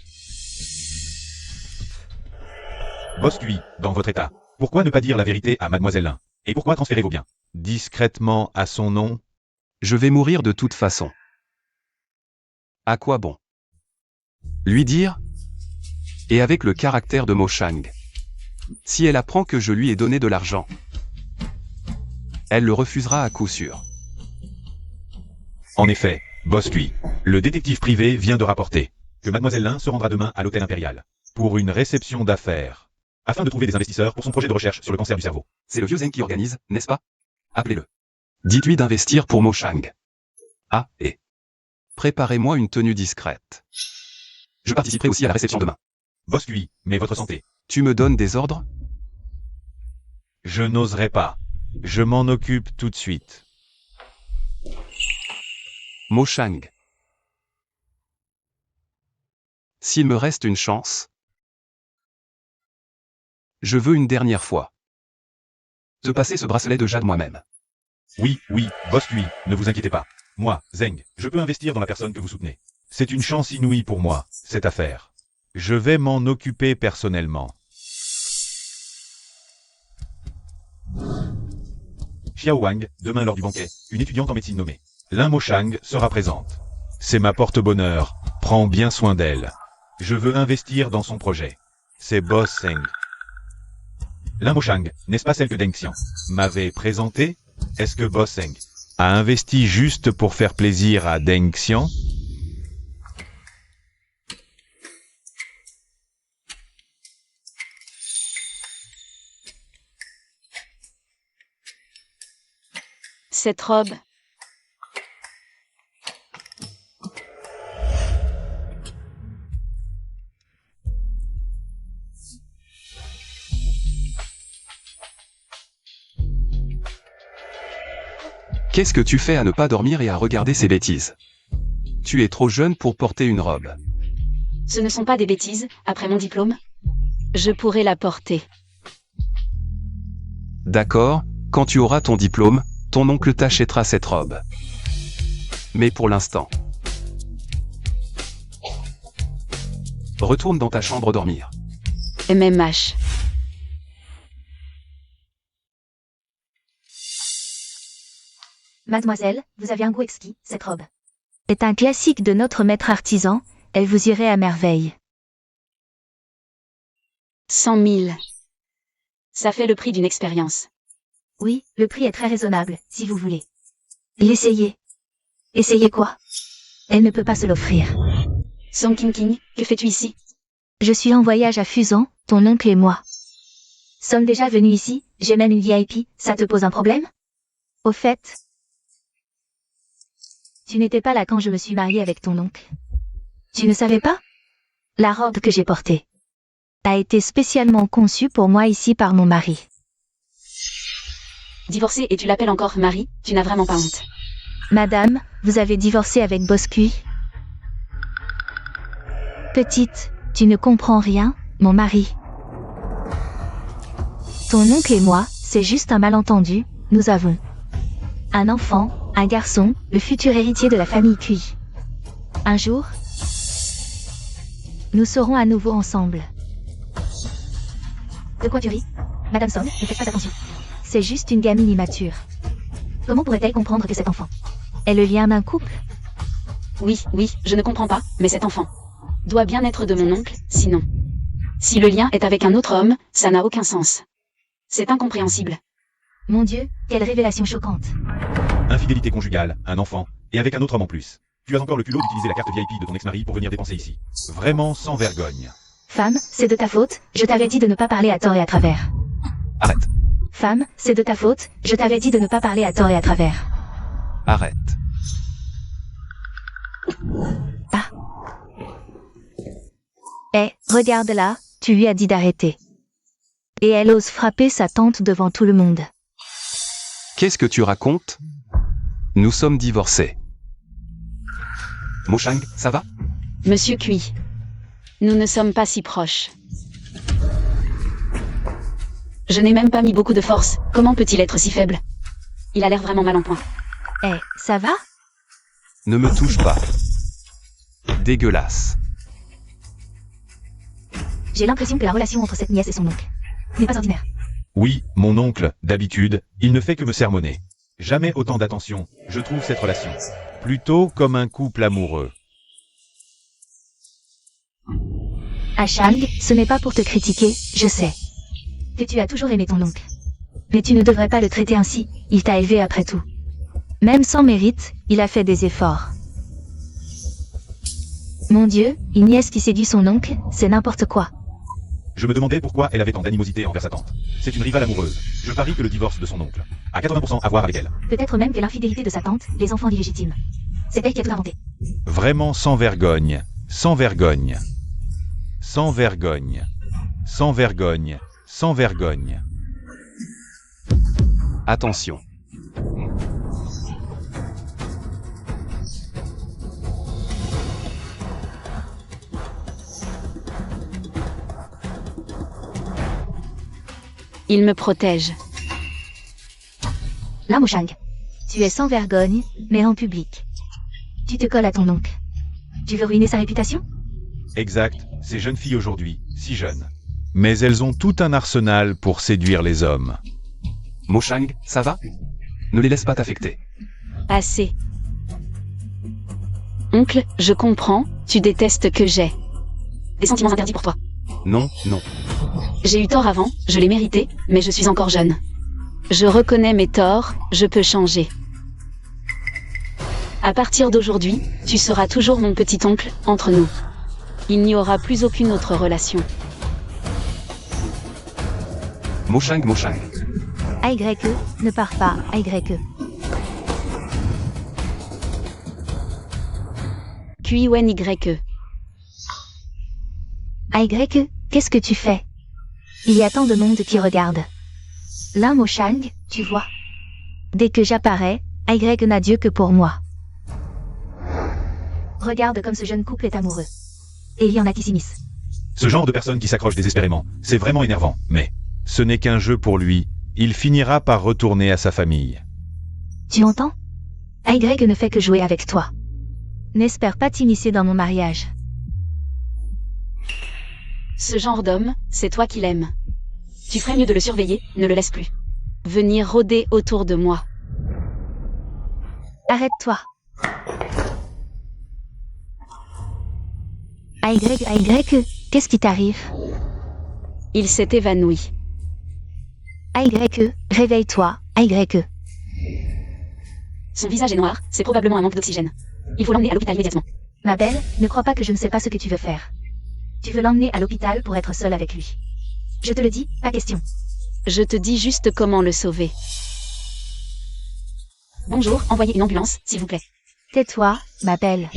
Boss Kui, dans votre état. Pourquoi ne pas dire la vérité à Mademoiselle Lin? Et pourquoi transférer vos biens? Discrètement à son nom. Je vais mourir de toute façon. À quoi bon? Lui dire? Et avec le caractère de Mo Shang. Si elle apprend que je lui ai donné de l'argent, elle le refusera à coup sûr. En effet, Boss Cui, le détective privé vient de rapporter que Mademoiselle Lin se rendra demain à l'hôtel impérial Pour une réception d'affaires. afin de trouver des investisseurs pour son projet de recherche sur le cancer du cerveau. C'est le vieux Zeng qui organise, n'est-ce pas? Appelez-le. Dites-lui d'investir pour Mo Shang. Ah, et préparez-moi une tenue discrète. Je participerai aussi à la réception demain. Boss Cui, mais votre santé. Tu me donnes des ordres? Je n'oserais pas. Je m'en occupe tout de suite. Mo Shang. S'il me reste une chance, je veux une dernière fois te passer ce bracelet de jade moi-même. Oui, Boss Cui, ne vous inquiétez pas. Moi, Zeng, je peux investir dans la personne que vous soutenez. C'est une chance inouïe pour moi, cette affaire. Je vais m'en occuper personnellement. Xiao Wang, demain lors du banquet, une étudiante en médecine nommée Lin Mo Shang sera présente. C'est ma porte-bonheur. Prends bien soin d'elle. Je veux investir dans son projet. C'est Boss Zeng. Lin Mo Shang, n'est-ce pas celle que Deng Xian M'avait présenté? Est-ce que Boss Zeng a investi juste pour faire plaisir à Deng Xian? Cette robe. Qu'est-ce que tu fais à ne pas dormir et à regarder ces bêtises? Tu es trop jeune pour porter une robe. Ce ne sont pas des bêtises, après mon diplôme. Je pourrais la porter. D'accord, quand tu auras ton diplôme, ton oncle t'achètera cette robe. Mais pour l'instant, retourne dans ta chambre dormir. MMH. Mademoiselle, vous avez un goût exquis, cette robe. C'est un classique de notre maître artisan, elle vous irait à merveille. 100 000. Ça fait le prix d'une expérience. Oui, le prix est très raisonnable, si vous voulez. L'essayez. Essayez quoi? Elle ne peut pas se l'offrir. Song King, que fais-tu ici? Je suis en voyage à Fusan, ton oncle et moi. Sommes déjà venus ici, j'ai même une VIP, ça te pose un problème? Au fait, tu n'étais pas là quand je me suis mariée avec ton oncle. Tu ne savais pas? La robe que j'ai portée a été spécialement conçue pour moi ici par mon mari. Divorcée et tu l'appelles encore mari, tu n'as vraiment pas honte. Madame, vous avez divorcé avec Boss Cui? Petite, tu ne comprends rien, mon mari. Ton oncle et moi, c'est juste un malentendu, nous avons un enfant, un garçon, le futur héritier de la famille Cui. Un jour, nous serons à nouveau ensemble. De quoi tu ris? Madame Song, ne faites pas attention. C'est juste une gamine immature. Comment pourrait-elle comprendre que cet enfant est le lien d'un couple? Oui, je ne comprends pas, mais cet enfant doit bien être de mon oncle, sinon. Si le lien est avec un autre homme, ça n'a aucun sens. C'est incompréhensible. Mon Dieu, quelle révélation choquante. Infidélité conjugale, un enfant, et avec un autre homme en plus. Tu as encore le culot d'utiliser la carte VIP de ton ex-mari pour venir dépenser ici. Vraiment sans vergogne. Femme, c'est de ta faute, je t'avais dit de ne pas parler à tort et à travers. Arrête. Femme, c'est de ta faute, je t'avais dit de ne pas parler à tort et à travers. Arrête. Ah. Regarde là, tu lui as dit d'arrêter. Et elle ose frapper sa tante devant tout le monde. Qu'est-ce que tu racontes? Nous sommes divorcés. Mo Shang, ça va? Monsieur Cui. Nous ne sommes pas si proches. Je n'ai même pas mis beaucoup de force, comment peut-il être si faible? Il a l'air vraiment mal en point. Ça va? Ne me touche pas. Dégueulasse. J'ai l'impression que la relation entre cette nièce et son oncle n'est pas ordinaire. Oui, mon oncle, d'habitude, il ne fait que me sermonner. Jamais autant d'attention, je trouve cette relation. Plutôt comme un couple amoureux. Ashang, ce n'est pas pour te critiquer, je sais. Que tu as toujours aimé ton oncle. Mais tu ne devrais pas le traiter ainsi, il t'a élevé après tout. Même sans mérite, il a fait des efforts. Mon Dieu, une nièce qui séduit son oncle, c'est n'importe quoi. Je me demandais pourquoi elle avait tant d'animosité envers sa tante. C'est une rivale amoureuse. Je parie que le divorce de son oncle a 80% à voir avec elle. Peut-être même que l'infidélité de sa tante, les enfants illégitimes. C'est elle qui a tout inventé. Vraiment sans vergogne. Sans vergogne. Sans vergogne. Sans vergogne. Sans vergogne. Attention. Il me protège. Là, Moshang. Tu es sans vergogne, mais en public. Tu te colles à ton oncle. Tu veux ruiner sa réputation? Exact, ces jeunes filles aujourd'hui, si jeunes. Mais elles ont tout un arsenal pour séduire les hommes. Moshang, ça va? Ne les laisse pas t'affecter. Assez. Oncle, je comprends, tu détestes que j'ai des sentiments interdits pour toi. Non, non. J'ai eu tort avant, je l'ai mérité, mais je suis encore jeune. Je reconnais mes torts, je peux changer. À partir d'aujourd'hui, tu seras toujours mon petit oncle, entre nous. Il n'y aura plus aucune autre relation. Moshang, Moshang. AYE, ne pars pas, AYE. QIWEN YE. AYE, qu'est-ce que tu fais? Il y a tant de monde qui regarde. Là, Moshang, tu vois. Dès que j'apparais, AYE n'a Dieu que pour moi. Regarde comme ce jeune couple est amoureux. Et il y en a qui s'immiscent. Ce genre de personnes qui s'accrochent désespérément, c'est vraiment énervant, mais... Ce n'est qu'un jeu pour lui. Il finira par retourner à sa famille. Tu entends? AYE ne fait que jouer avec toi. N'espère pas t'immiscer dans mon mariage. Ce genre d'homme, c'est toi qui l'aimes. Tu ferais mieux de le surveiller, ne le laisse plus venir rôder autour de moi. Arrête-toi. AYE, qu'est-ce qui t'arrive? Il s'est évanoui. AYE, réveille-toi, AYE. Son visage est noir, c'est probablement un manque d'oxygène. Il faut l'emmener à l'hôpital immédiatement. Ma belle, ne crois pas que je ne sais pas ce que tu veux faire. Tu veux l'emmener à l'hôpital pour être seule avec lui. Je te le dis, pas question. Je te dis juste comment le sauver. Bonjour, envoyez une ambulance, s'il vous plaît. Tais-toi, ma belle.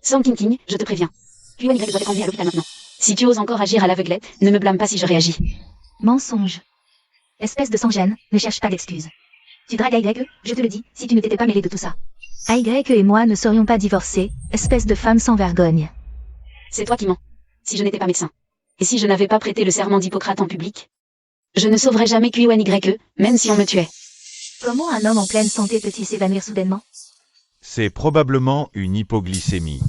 Song King, je te préviens. QIWEN doit être emmené à l'hôpital maintenant. Si tu oses encore agir à l'aveuglette, ne me blâme pas si je réagis. Mensonge. Espèce de sans-gêne, ne cherche pas d'excuses. Tu dragues AYE, je te le dis, si tu ne t'étais pas mêlé de tout ça. AYE et moi ne serions pas divorcés, espèce de femme sans vergogne. C'est toi qui mens. Si je n'étais pas médecin. Et si je n'avais pas prêté le serment d'Hippocrate en public, je ne sauverais jamais QIWEN YE, même si on me tuait. Comment un homme en pleine santé peut-il s'évanouir soudainement? C'est probablement une hypoglycémie.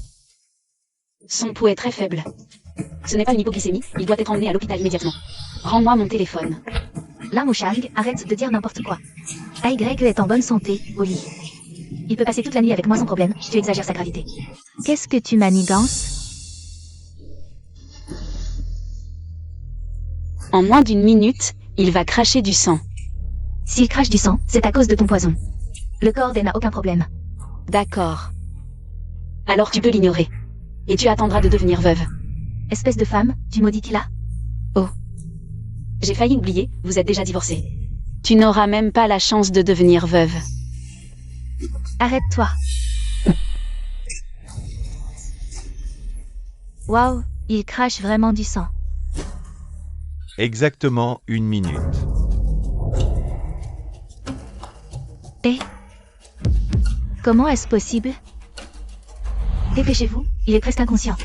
Son pouls est très faible. Ce n'est pas une hypoglycémie, il doit être emmené à l'hôpital immédiatement. Rends-moi mon téléphone. Là, Moshang, arrête de dire n'importe quoi. AYE est en bonne santé, au lit. Il peut passer toute la nuit avec moi sans problème, tu exagères sa gravité. Qu'est-ce que tu manigances? En moins d'une minute, il va cracher du sang. S'il crache du sang, c'est à cause de ton poison. Le corps n'a aucun problème. D'accord. Alors tu peux l'ignorer. Et tu attendras de devenir veuve. Espèce de femme, tu maudis qu'il a? Oh. J'ai failli oublier, vous êtes déjà divorcés. Tu n'auras même pas la chance de devenir veuve. Arrête-toi. Waouh, il crache vraiment du sang. Exactement 1 minute. Et comment est-ce possible? Dépêchez-vous, il est presque inconscient.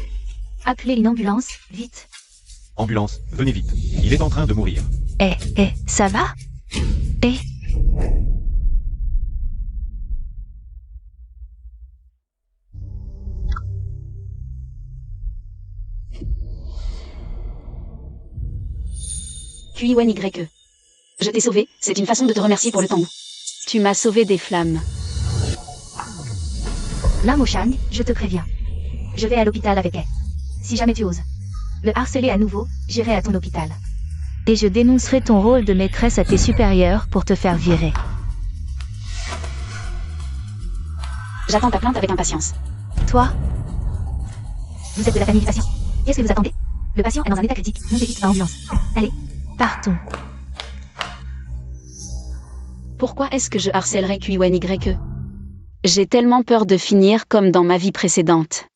Appelez une ambulance, vite. Ambulance, venez vite. Il est en train de mourir. Ça va? QIWEN YE. Je t'ai sauvé, c'est une façon de te remercier pour le temps où tu m'as sauvé des flammes. Lam Oshang, je te préviens. Je vais à l'hôpital avec elle. Si jamais tu oses le harceler à nouveau, j'irai à ton hôpital. Et je dénoncerai ton rôle de maîtresse à tes supérieurs pour te faire virer. J'attends ta plainte avec impatience. Toi, vous êtes de la famille du patient. Qu'est-ce que vous attendez? Le patient est dans un état critique. Montez vite à ambulance. Allez, partons. Pourquoi est-ce que je harcèlerais QYE? J'ai tellement peur de finir comme dans ma vie précédente.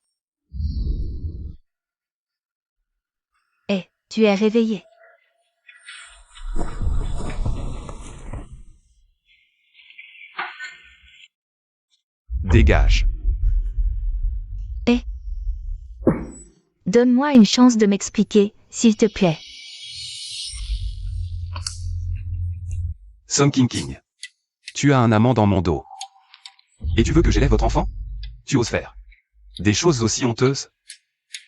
Eh, tu es réveillé. Dégage. Donne-moi une chance de m'expliquer, s'il te plaît. Song King. Tu as un amant dans mon dos. Et tu veux que j'élève votre enfant? Tu oses faire des choses aussi honteuses?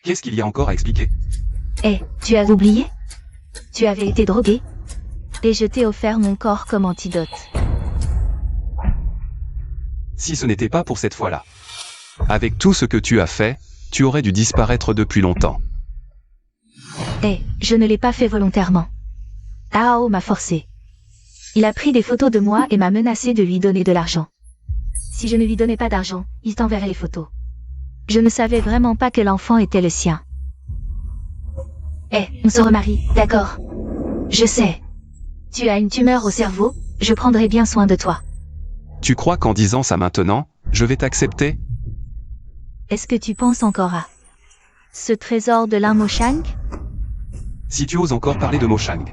Qu'est-ce qu'il y a encore à expliquer? Eh, tu as oublié? Tu avais été drogué. Et je t'ai offert mon corps comme antidote. Si ce n'était pas pour cette fois-là. Avec tout ce que tu as fait, tu aurais dû disparaître depuis longtemps. Eh, je ne l'ai pas fait volontairement. Ao m'a forcé. Il a pris des photos de moi et m'a menacé de lui donner de l'argent. Si je ne lui donnais pas d'argent, il t'enverrait les photos. Je ne savais vraiment pas que l'enfant était le sien. Eh, on se remarie, d'accord? Je sais. Tu as une tumeur au cerveau, je prendrai bien soin de toi. Tu crois qu'en disant ça maintenant, je vais t'accepter? Est-ce que tu penses encore à ce trésor de Lam Oshang? Si tu oses encore parler de Moshang,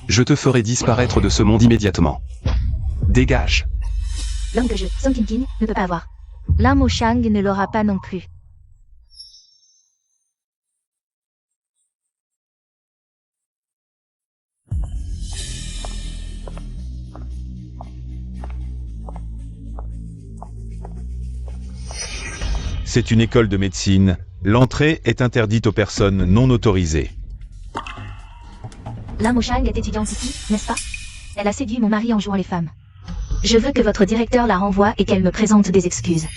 je te ferai disparaître de ce monde immédiatement. Dégage. L'homme que je, Song King, ne peut pas avoir. Lam Oshang ne l'aura pas non plus. C'est une école de médecine. L'entrée est interdite aux personnes non autorisées. Lam Oshang est étudiante ici, n'est-ce pas? Elle a séduit mon mari en jouant les femmes. Je veux que votre directeur la renvoie et qu'elle me présente des excuses.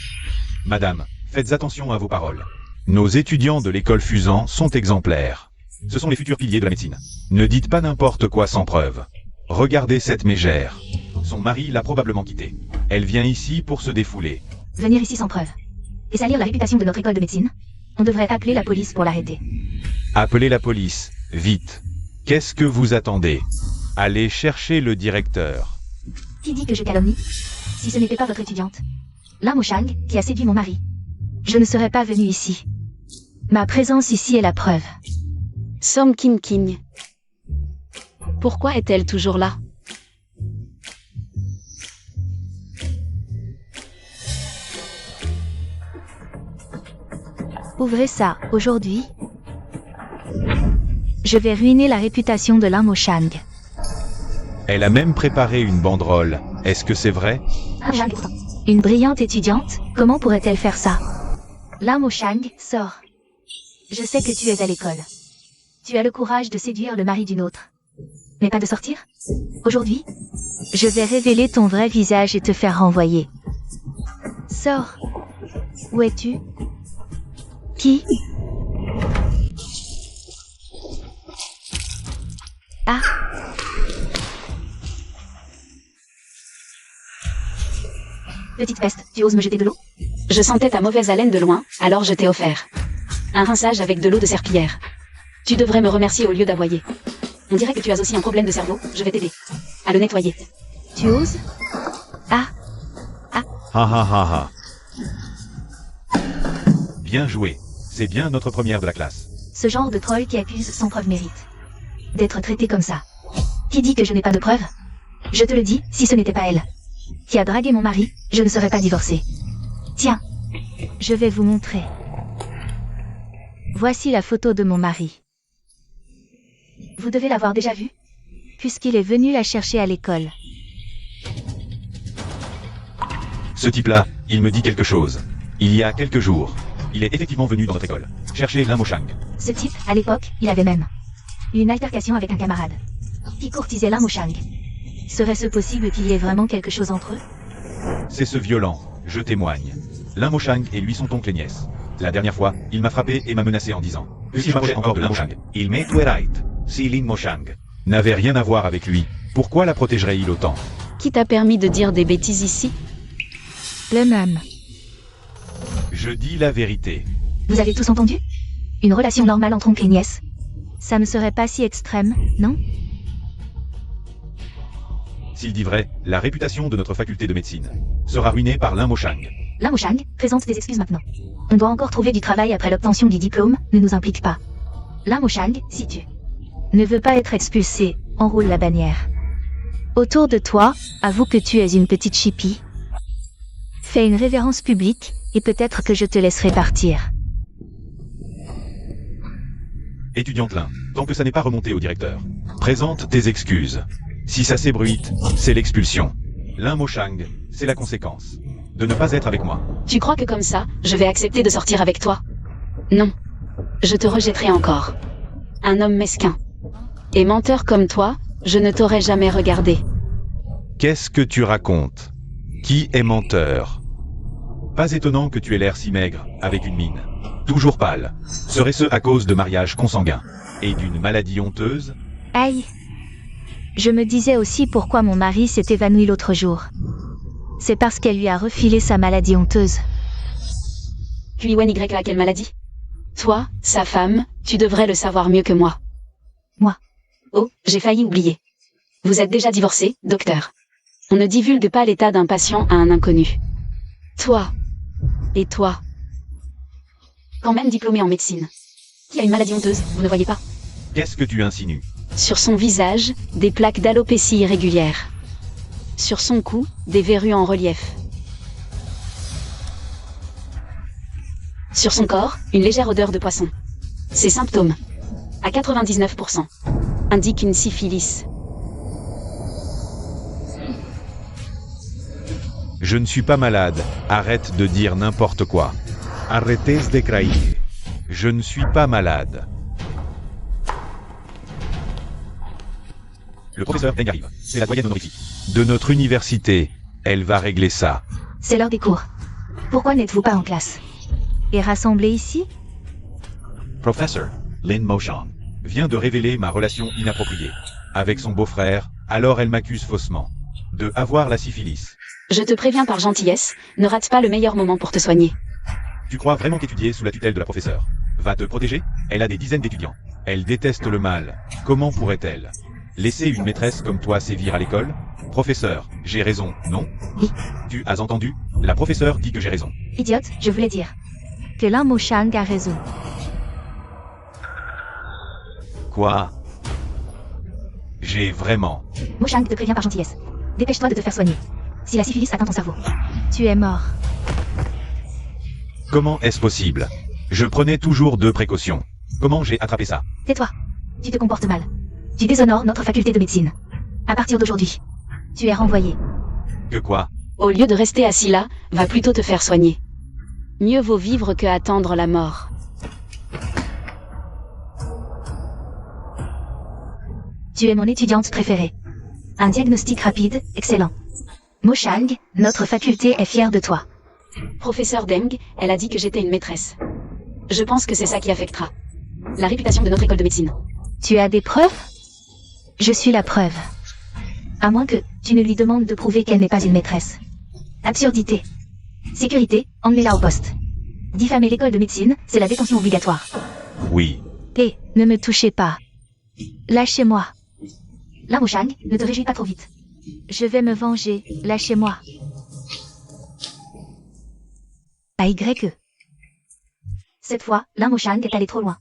Madame, faites attention à vos paroles. Nos étudiants de l'école Fusan sont exemplaires. Ce sont les futurs piliers de la médecine. Ne dites pas n'importe quoi sans preuve. Regardez cette mégère. Son mari l'a probablement quittée. Elle vient ici pour se défouler. Venir ici sans preuve. Et salir la réputation de notre école de médecine. On devrait appeler la police pour l'arrêter. Appelez la police, vite. Qu'est-ce que vous attendez? Allez chercher le directeur. Qui dit que je calomnie? Si ce n'était pas votre étudiante, Lam Oshang, qui a séduit mon mari, je ne serais pas venue ici. Ma présence ici est la preuve. Song King. Pourquoi est-elle toujours là? Ouvrez ça, aujourd'hui. Je vais ruiner la réputation de Lam Oshang. Elle a même préparé une banderole. Est-ce que c'est vrai? Une brillante étudiante, comment pourrait-elle faire ça? Lam Oshang, sors. Je sais que tu es à l'école. Tu as le courage de séduire le mari d'une autre. Mais pas de sortir? Aujourd'hui? Je vais révéler ton vrai visage et te faire renvoyer. Sors. Où es-tu? Qui? Ah! Petite peste, tu oses me jeter de l'eau? Je sentais ta mauvaise haleine de loin, alors je t'ai offert un rinçage avec de l'eau de serpillière. Tu devrais me remercier au lieu d'aboyer. On dirait que tu as aussi un problème de cerveau, je vais t'aider à le nettoyer. Tu oses? Ah! Ha ha ha ha. Bien joué. C'est bien notre première de la classe. Ce genre de troll qui accuse sans preuve mérite d'être traité comme ça. Qui dit que je n'ai pas de preuves? Je te le dis, si ce n'était pas elle qui a dragué mon mari, je ne serais pas divorcée. Tiens, je vais vous montrer. Voici la photo de mon mari. Vous devez l'avoir déjà vue, puisqu'il est venu la chercher à l'école. Ce type-là, il me dit quelque chose. Il y a quelques jours, il est effectivement venu dans notre école, chercher Lam Oshang. Ce type, à l'époque, il avait même eu une altercation avec un camarade qui courtisait Lam Oshang. Serait-ce possible qu'il y ait vraiment quelque chose entre eux? C'est ce violent, je témoigne. Lin Moshang et lui sont oncle et nièce. La dernière fois, il m'a frappé et m'a menacé en disant que si je m'approchais encore de Lin Moshang, il m'est right. Si Lin Moshang n'avait rien à voir avec lui, pourquoi la protégerait-il autant? Qui t'a permis de dire des bêtises ici? Le même. Je dis la vérité. Vous avez tous entendu? Une relation normale entre oncle et nièce. Ça ne serait pas si extrême, non? S'il dit vrai, la réputation de notre faculté de médecine sera ruinée par Lin Moshang. Lin Moshang, présente des excuses maintenant. On doit encore trouver du travail après l'obtention du diplôme, ne nous implique pas. Lin Moshang, si tu ne veux pas être expulsé, enroule la bannière. Autour de toi, avoue que tu es une petite chipie. Fais une révérence publique, et peut-être que je te laisserai partir. Étudiante Lin, tant que ça n'est pas remonté au directeur, présente tes excuses. Si ça s'ébruite, c'est l'expulsion. Lin Moshang, c'est la conséquence de ne pas être avec moi. Tu crois que comme ça, je vais accepter de sortir avec toi? Non. Je te rejetterai encore. Un homme mesquin. Et menteur comme toi, je ne t'aurais jamais regardé. Qu'est-ce que tu racontes? Qui est menteur? Pas étonnant que tu aies l'air si maigre, avec une mine toujours pâle. Serait-ce à cause de mariages consanguins et d'une maladie honteuse? Aïe. Je me disais aussi pourquoi mon mari s'est évanoui l'autre jour. C'est parce qu'elle lui a refilé sa maladie honteuse. Puis Y a quelle maladie? Toi, sa femme, tu devrais le savoir mieux que moi. Moi. Oh, j'ai failli oublier. Vous êtes déjà divorcé, docteur. On ne divulgue pas l'état d'un patient à un inconnu. Toi. Et toi. Quand même diplômé en médecine. Qui a une maladie honteuse, vous ne voyez pas? Qu'est-ce que tu insinues? Sur son visage, des plaques d'alopécie irrégulières. Sur son cou, des verrues en relief. Sur son corps, une légère odeur de poisson. Ces symptômes, à 99%, indiquent une syphilis. Je ne suis pas malade, arrête de dire n'importe quoi. Arrêtez de crailler. Je ne suis pas malade. Le professeur Deng arrive. C'est la doyenne honorifique de notre université. Elle va régler ça. C'est l'heure des cours. Pourquoi n'êtes-vous pas en classe? Et rassemblés ici? Professeur Lin Moshang vient de révéler ma relation inappropriée avec son beau-frère, alors elle m'accuse faussement de avoir la syphilis. Je te préviens par gentillesse, ne rate pas le meilleur moment pour te soigner. Tu crois vraiment qu'étudier sous la tutelle de la professeure va te protéger? Elle a des dizaines d'étudiants. Elle déteste le mal. Comment pourrait-elle laisser une maîtresse comme toi sévir à l'école? Professeur, j'ai raison, non? Oui. Tu as entendu? La professeure dit que j'ai raison. Idiote, je voulais dire que Lin Moshang a raison. Quoi? J'ai vraiment... Moshang te prévient par gentillesse. Dépêche-toi de te faire soigner. Si la syphilis atteint ton cerveau, tu es mort. Comment est-ce possible? Je prenais toujours 2 précautions. Comment j'ai attrapé ça? Tais-toi. Tu te comportes mal. Tu déshonores notre faculté de médecine. À partir d'aujourd'hui, tu es renvoyé. Que quoi? Au lieu de rester assis là, va plutôt te faire soigner. Mieux vaut vivre que attendre la mort. Tu es mon étudiante préférée. Un diagnostic rapide, excellent. Moshang, notre faculté est fière de toi. Professeur Deng, elle a dit que j'étais une maîtresse. Je pense que c'est ça qui affectera la réputation de notre école de médecine. Tu as des preuves? Je suis la preuve. À moins que tu ne lui demandes de prouver qu'elle n'est pas une maîtresse. Absurdité. Sécurité, emmenez-la au poste. Diffamer l'école de médecine, c'est la détention obligatoire. Oui. Hé, ne me touchez pas. Lâchez-moi. Lin Moshang, ne te réjouis pas trop vite. Je vais me venger, lâchez-moi. AYE. Cette fois, Lin Moshang est allée trop loin.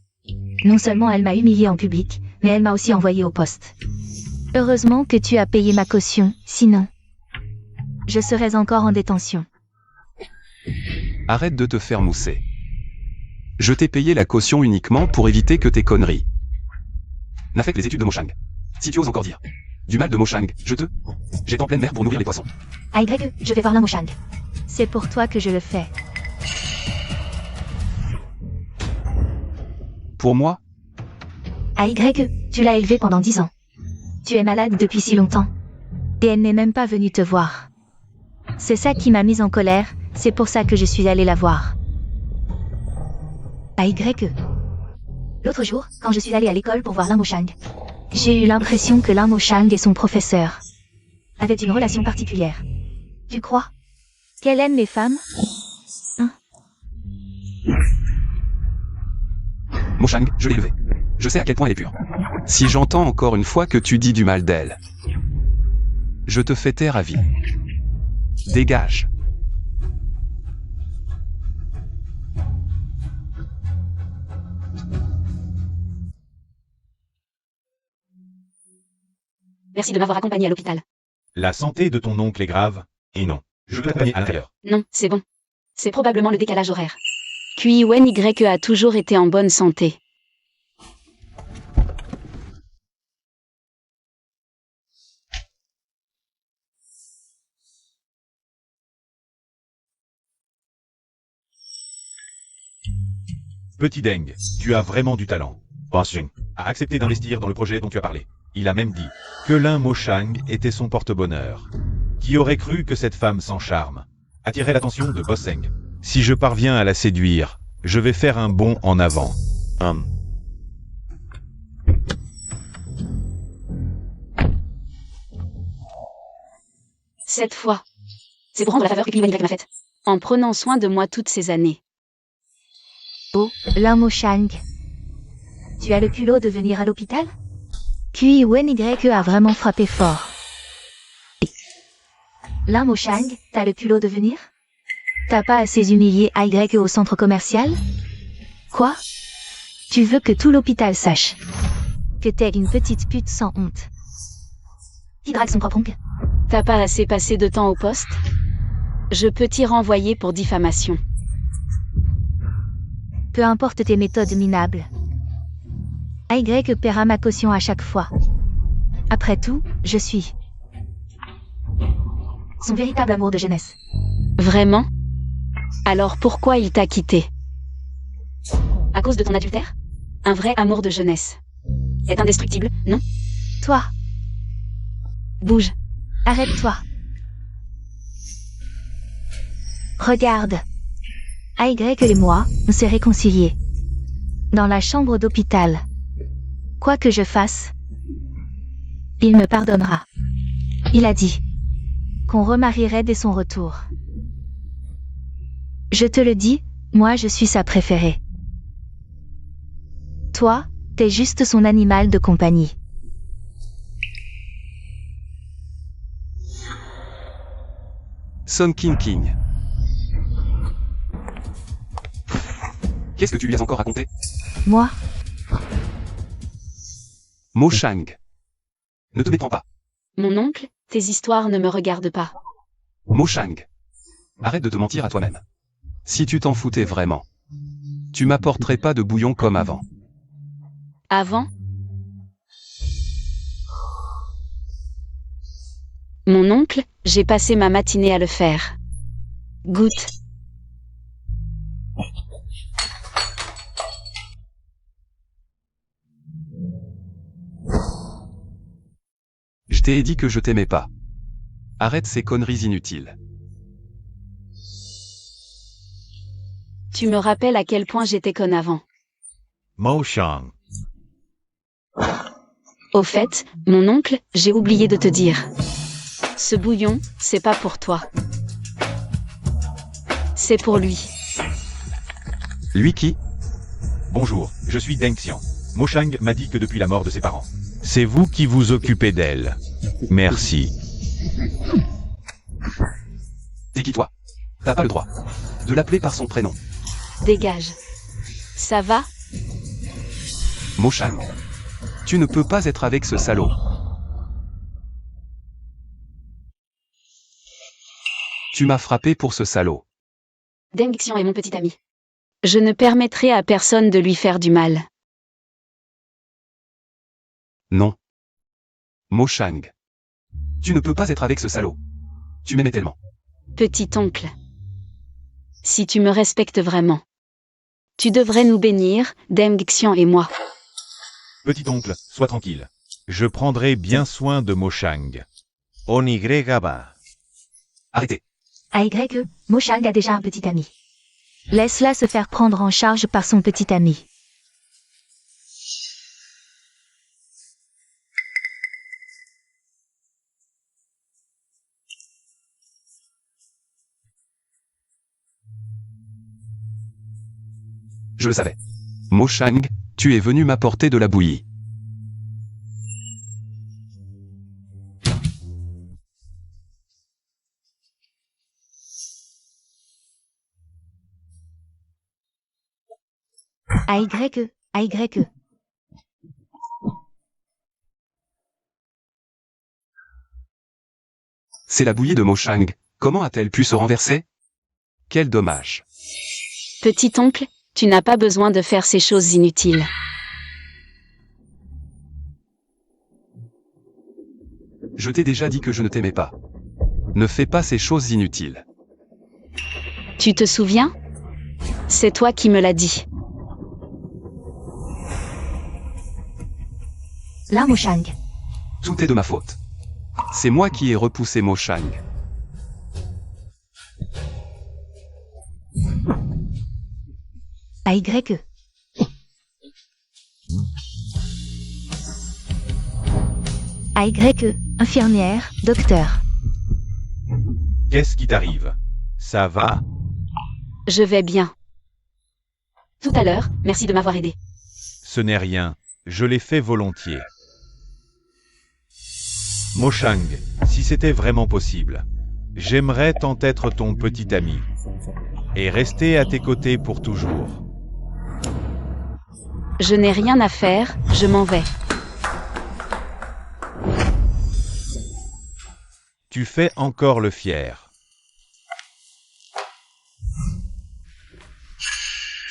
Non seulement elle m'a humiliée en public, mais elle m'a aussi envoyée au poste. Heureusement que tu as payé ma caution, sinon... je serais encore en détention. Arrête de te faire mousser. Je t'ai payé la caution uniquement pour éviter que tes conneries n'affectent les études de Moshang. Si tu oses encore dire du mal de Moshang, J'étais en pleine mer pour nourrir les poissons. AYE, je vais voir Lin Moshang. C'est pour toi que je le fais. Pour moi? AYE, tu l'as élevé pendant 10 ans. Tu es malade depuis si longtemps. Et elle n'est même pas venue te voir. C'est ça qui m'a mise en colère, c'est pour ça que je suis allée la voir. AYE. L'autre jour, quand je suis allée à l'école pour voir Lin Moshang, j'ai eu l'impression que Lin Moshang et son professeur avaient une relation particulière. Tu crois qu'elle aime les femmes? Moshang, je l'ai élevée. Je sais à quel point elle est pure. Si j'entends encore une fois que tu dis du mal d'elle, je te fais taire à vie. Dégage. Merci de m'avoir accompagné à l'hôpital. La santé de ton oncle est grave, et non. Je peux l'accompagner à l'intérieur. Non, c'est bon. C'est probablement le décalage horaire. QIWEN a toujours été en bonne santé. Petit Deng, tu as vraiment du talent. Bossing a accepté d'investir dans le projet dont tu as parlé. Il a même dit que Lin Moshang était son porte-bonheur. Qui aurait cru que cette femme sans charme attirait l'attention de Bosseng? Si je parviens à la séduire, je vais faire un bond en avant. Cette fois, c'est pour rendre la faveur que QIWEN m'a faite. En prenant soin de moi toutes ces années. Oh, Lin Moshang. Tu as le culot de venir à l'hôpital? QIWEN a vraiment frappé fort. Lin Moshang, t'as le culot de venir? T'as pas assez humilié AYE au centre commercial? Quoi? Tu veux que tout l'hôpital sache que t'es une petite pute sans honte qui drague son propre oncle? T'as pas assez passé de temps au poste? Je peux t'y renvoyer pour diffamation. Peu importe tes méthodes minables. AYE paiera ma caution à chaque fois. Après tout, je suis son véritable amour de jeunesse. Vraiment? Alors pourquoi il t'a quitté? À cause de ton adultère? Un vrai amour de jeunesse. Est indestructible, non? Toi, Bouge. arrête-toi. Regarde. AYE et moi, on s'est réconciliés. Dans la chambre d'hôpital. Quoi que je fasse, il me pardonnera. Il a dit qu'on remarierait dès son retour. Je te le dis, moi je suis sa préférée. Toi, t'es juste son animal de compagnie. Son King. Qu'est-ce que tu lui as encore raconté? Moi, Moshang. Ne te méprends pas. Mon oncle, tes histoires ne me regardent pas. Moshang. Arrête de te mentir à toi-même. Si tu t'en foutais vraiment, tu m'apporterais pas de bouillon comme avant. Avant? Mon oncle, j'ai passé ma matinée à le faire. Goûte. Je t'ai dit que je t'aimais pas. Arrête ces conneries inutiles. Tu me rappelles à quel point j'étais conne avant. Moshang. Au fait, mon oncle, j'ai oublié de te dire. Ce bouillon, c'est pas pour toi. C'est pour lui. Lui qui? Bonjour, je suis Deng Xian. Moshang m'a dit que depuis la mort de ses parents. C'est vous qui vous occupez d'elle. Merci. T'es qui toi? T'as pas le droit de l'appeler par son prénom. Dégage. Ça va? Moshang. Tu ne peux pas être avec ce salaud. Tu m'as frappé pour ce salaud. Deng Xian est mon petit ami. Je ne permettrai à personne de lui faire du mal. Non. Moshang. Tu ne peux pas être avec ce salaud. Tu m'aimais tellement. Petit oncle. Si tu me respectes vraiment, tu devrais nous bénir, Deng Xian et moi. Petit oncle, sois tranquille. Je prendrai bien soin de Moshang. Onigregaba. Arrêtez. AYE, Moshang a déjà un petit ami. Laisse-la se faire prendre en charge par son petit ami. Je le savais. Moshang, tu es venu m'apporter de la bouillie. AYE. C'est la bouillie de Moshang. Comment a-t-elle pu se renverser? Quel dommage. Petit oncle, tu n'as pas besoin de faire ces choses inutiles. Je t'ai déjà dit que je ne t'aimais pas. Ne fais pas ces choses inutiles. Tu te souviens? C'est toi qui me l'as dit. Là, Moshang. Tout est de ma faute. C'est moi qui ai repoussé Moshang. AYE. AYE, infirmière, docteur. Qu'est-ce qui t'arrive? Ça va? Je vais bien. Tout à l'heure, merci de m'avoir aidé. Ce n'est rien, je l'ai fait volontiers. Moshang, si c'était vraiment possible, j'aimerais tant être ton petit ami et rester à tes côtés pour toujours. Je n'ai rien à faire, je m'en vais. Tu fais encore le fier.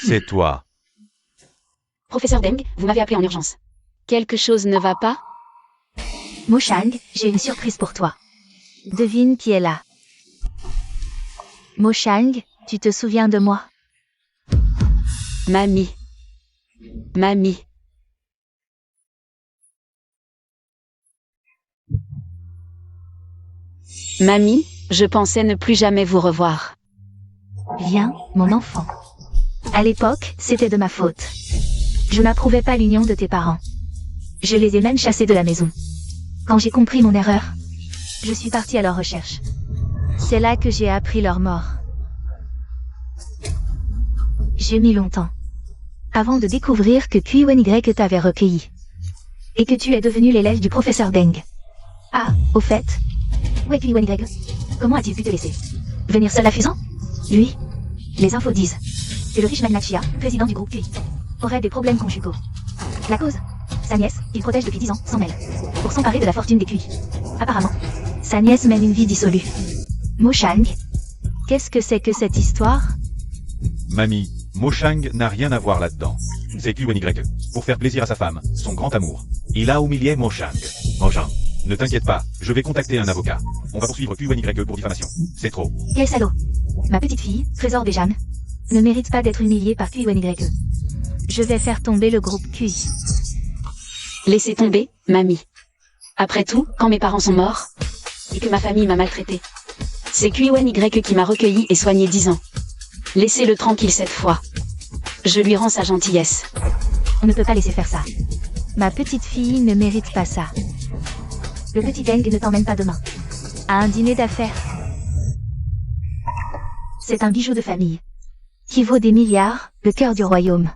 C'est toi. Professeur Deng, vous m'avez appelé en urgence. Quelque chose ne va pas? Moshang, j'ai une surprise pour toi. Devine qui est là. Moshang, tu te souviens de moi? Mamie. Mamie. Mamie, je pensais ne plus jamais vous revoir. Viens, mon enfant. À l'époque, c'était de ma faute. Je n'approuvais pas l'union de tes parents. Je les ai même chassés de la maison. Quand j'ai compris mon erreur, je suis partie à leur recherche. C'est là que j'ai appris leur mort. J'ai mis longtemps avant de découvrir que QYY t'avait recueilli. Et que tu es devenu l'élève du professeur Deng. Ah, au fait. Où est QYY? Comment a-t-il pu te laisser venir seul à Fusan? Lui, les infos disent que le riche magnat Chia, président du groupe QI, aurait des problèmes conjugaux. La cause? Sa nièce, qu'il protège depuis 10 ans, s'en mêle. Pour s'emparer de la fortune des QI. Apparemment, sa nièce mène une vie dissolue. Moshang, qu'est-ce que c'est que cette histoire? Mamie, Moshang n'a rien à voir là-dedans. C'est QYY, pour faire plaisir à sa femme, son grand amour. Il a humilié Moshang. Moshang, ne t'inquiète pas, je vais contacter un avocat. On va poursuivre QYY pour diffamation. C'est trop. Quel salaud! Ma petite fille, Trésor Béjan, ne mérite pas d'être humiliée par QYY. Je vais faire tomber le groupe QI. Laissez tomber, mamie. Après tout, quand mes parents sont morts, et que ma famille m'a maltraité, c'est QYY qui m'a recueilli et soigné 10 ans. Laissez-le tranquille cette fois. Je lui rends sa gentillesse. On ne peut pas laisser faire ça. Ma petite fille ne mérite pas ça. Le petit Deng ne t'emmène pas demain. À un dîner d'affaires. C'est un bijou de famille. Qui vaut des milliards, le cœur du royaume.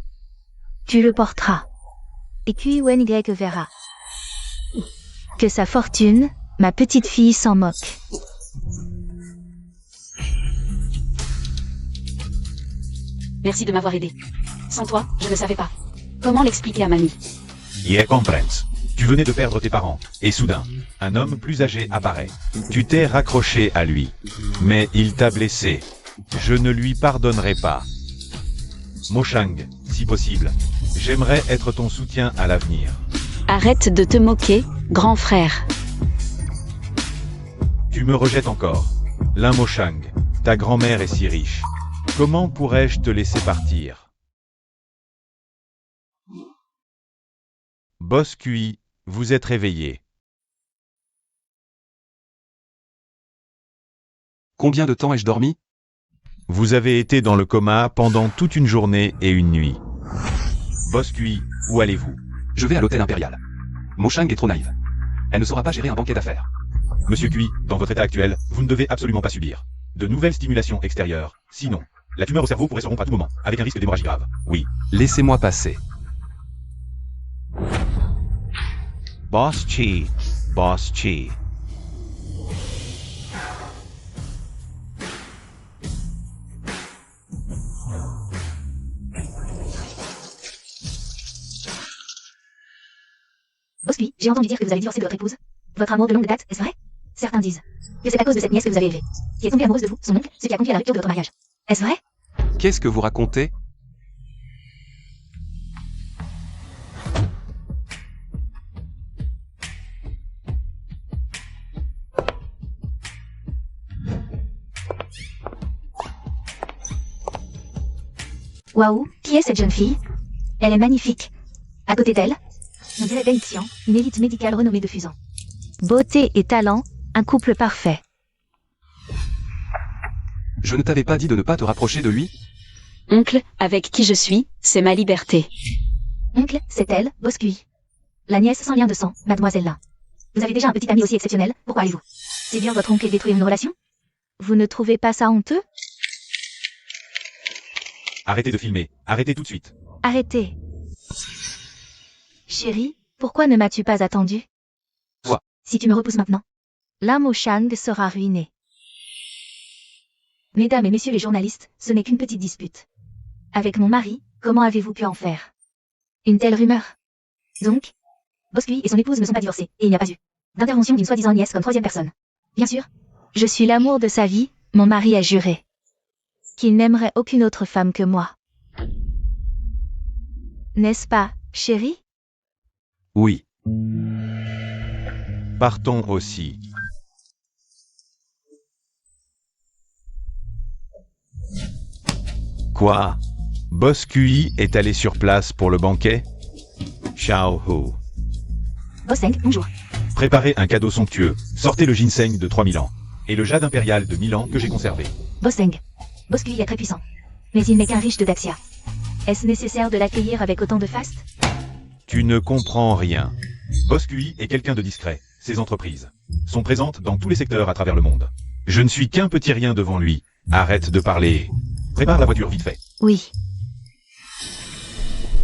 Tu le porteras. Et QYY verra. Que sa fortune, ma petite fille s'en moque. Merci de m'avoir aidé. Sans toi, je ne savais pas. Comment l'expliquer à mamie? Yeah, comprends. Tu venais de perdre tes parents, et soudain, un homme plus âgé apparaît. Tu t'es raccroché à lui. Mais il t'a blessé. Je ne lui pardonnerai pas. Moshang, si possible, j'aimerais être ton soutien à l'avenir. Arrête de te moquer, grand frère. Tu me rejettes encore. Lin Moshang, ta grand-mère est si riche. Comment pourrais-je te laisser partir? Boss QI, vous êtes réveillé. Combien de temps ai-je dormi? Vous avez été dans le coma pendant toute une journée et une nuit. Boss QI, où allez-vous? Je vais à l'hôtel impérial. Mo Shang est trop naïve. Elle ne saura pas gérer un banquet d'affaires. Monsieur QI, dans votre état actuel, vous ne devez absolument pas subir de nouvelles stimulations extérieures. Sinon, la tumeur au cerveau pourrait se rompre à tout moment, avec un risque d'hémorragie grave. Oui. Laissez-moi passer. Boss Chi. Boss Chi. Boss Kui, j'ai entendu dire que vous avez divorcé de votre épouse. Votre amour de longue date, est-ce vrai? Certains disent que c'est à cause de cette nièce que vous avez élevée, qui est tombée amoureuse de vous, son oncle, ce qui a conduit à la rupture de votre mariage. Est-ce vrai? Qu'est-ce que vous racontez? Waouh, qui est cette jeune fille? Elle est magnifique. À côté d'elle, on dirait Deng Xian, une élite médicale renommée de Fusan. Beauté et talent, un couple parfait. Je ne t'avais pas dit de ne pas te rapprocher de lui? Oncle, avec qui je suis, c'est ma liberté. Oncle, c'est elle, Boss Kui. La nièce sans lien de sang, mademoiselle Lin. Vous avez déjà un petit ami aussi exceptionnel, pourquoi allez-vous? C'est bien votre oncle et détruire une relation? Vous ne trouvez pas ça honteux? Arrêtez de filmer, arrêtez tout de suite. Arrêtez. Chérie, pourquoi ne m'as-tu pas attendu? Quoi? Si tu me repousses maintenant, Mo Shang sera ruiné. Mesdames et messieurs les journalistes, ce n'est qu'une petite dispute. Avec mon mari, comment avez-vous pu en faire une telle rumeur? Donc, Boss Kui et son épouse ne sont pas divorcés, et il n'y a pas eu d'intervention d'une soi-disant nièce comme troisième personne. Bien sûr, je suis l'amour de sa vie, mon mari a juré qu'il n'aimerait aucune autre femme que moi. N'est-ce pas, chérie? Oui. Partons aussi. Quoi? Boss QI est allé sur place pour le banquet? Xiao Hu. Boss Seng, bonjour. Préparez un cadeau somptueux. Sortez le ginseng de 3000 ans. Et le jade impérial de 1000 ans que j'ai conservé. Boss Seng. Boss Kui est très puissant. Mais il n'est qu'un riche de Daxia. Est-ce nécessaire de l'accueillir avec autant de faste? Tu ne comprends rien. Boss QI est quelqu'un de discret. Ses entreprises sont présentes dans tous les secteurs à travers le monde. Je ne suis qu'un petit rien devant lui. Arrête de parler. Prépare la voiture vite fait. Oui.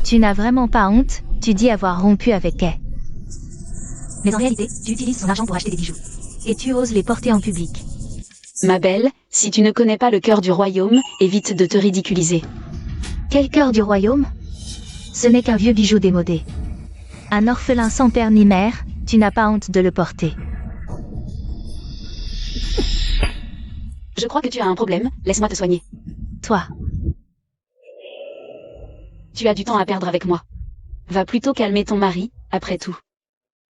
Tu n'as vraiment pas honte, tu dis avoir rompu avec elle. Mais en réalité, tu utilises son argent pour acheter des bijoux. Et tu oses les porter en public. Ma belle, si tu ne connais pas le cœur du royaume, évite de te ridiculiser. Quel cœur du royaume? Ce n'est qu'un vieux bijou démodé. Un orphelin sans père ni mère, tu n'as pas honte de le porter. Je crois que tu as un problème, laisse-moi te soigner. Toi, Tu as du temps à perdre avec moi. Va plutôt calmer ton mari, après tout.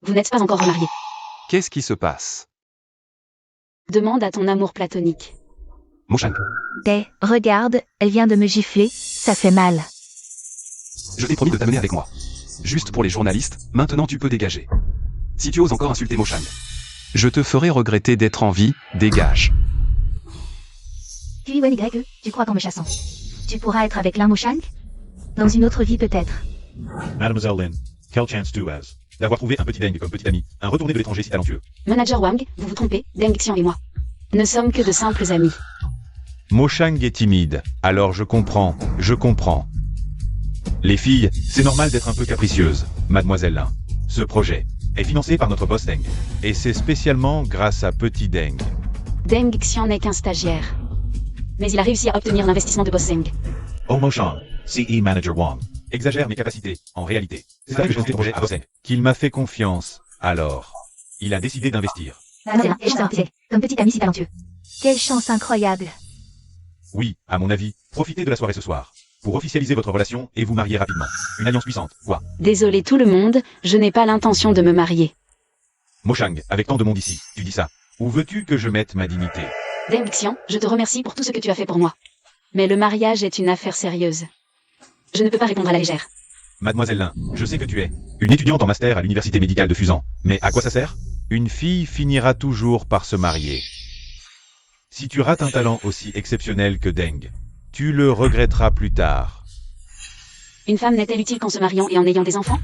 Vous n'êtes pas encore remariés. Qu'est-ce qui se passe? Demande à ton amour platonique. Mo Shang, regarde, elle vient de me gifler, ça fait mal. je t'ai promis de t'amener avec moi. Juste pour les journalistes, maintenant tu peux dégager. Si tu oses encore insulter Mo Shang, je te ferai regretter d'être en vie, dégage. QYE, tu crois qu'en me chassant, tu pourras être avec Mo Shang? Dans une autre vie peut-être. Mademoiselle Lin, quelle chance tu as d'avoir trouvé un petit Deng comme petit ami, un retourné de l'étranger si talentueux. Manager Wang, vous vous trompez, Deng Xian et moi ne sommes que de simples amis. Mo Shang est timide, alors je comprends. Les filles, c'est normal d'être un peu capricieuse, mademoiselle Lin. Ce projet est financé par notre boss Deng. Et c'est spécialement grâce à Petit Deng. Deng Xian n'est qu'un stagiaire. Mais il a réussi à obtenir l'investissement de Boss Zeng. Mo Shang, CE Manager Wang. Exagère mes capacités, en réalité. C'est ça que j'ai lancé le projet à Boss Deng. Qu'il m'a fait confiance, alors. Il a décidé d'investir. Mademoiselle, quelle chance d'avoir pitié, comme petit ami si talentueux. Quelle chance incroyable. Oui, à mon avis, profitez de la soirée ce soir. Pour officialiser votre relation et vous marier rapidement. Une alliance puissante, quoi. Désolé tout le monde, je n'ai pas l'intention de me marier. Mo Shang, avec tant de monde ici, tu dis ça. Où veux-tu que je mette ma dignité? Deng Xian, je te remercie pour tout ce que tu as fait pour moi. Mais le mariage est une affaire sérieuse. Je ne peux pas répondre à la légère. Mademoiselle Lin, je sais que tu es une étudiante en master à l'université médicale de Fusan. Mais à quoi ça sert? Une fille finira toujours par se marier. Si tu rates un talent aussi exceptionnel que Deng, tu le regretteras plus tard. Une femme n'est-elle utile qu'en se mariant et en ayant des enfants?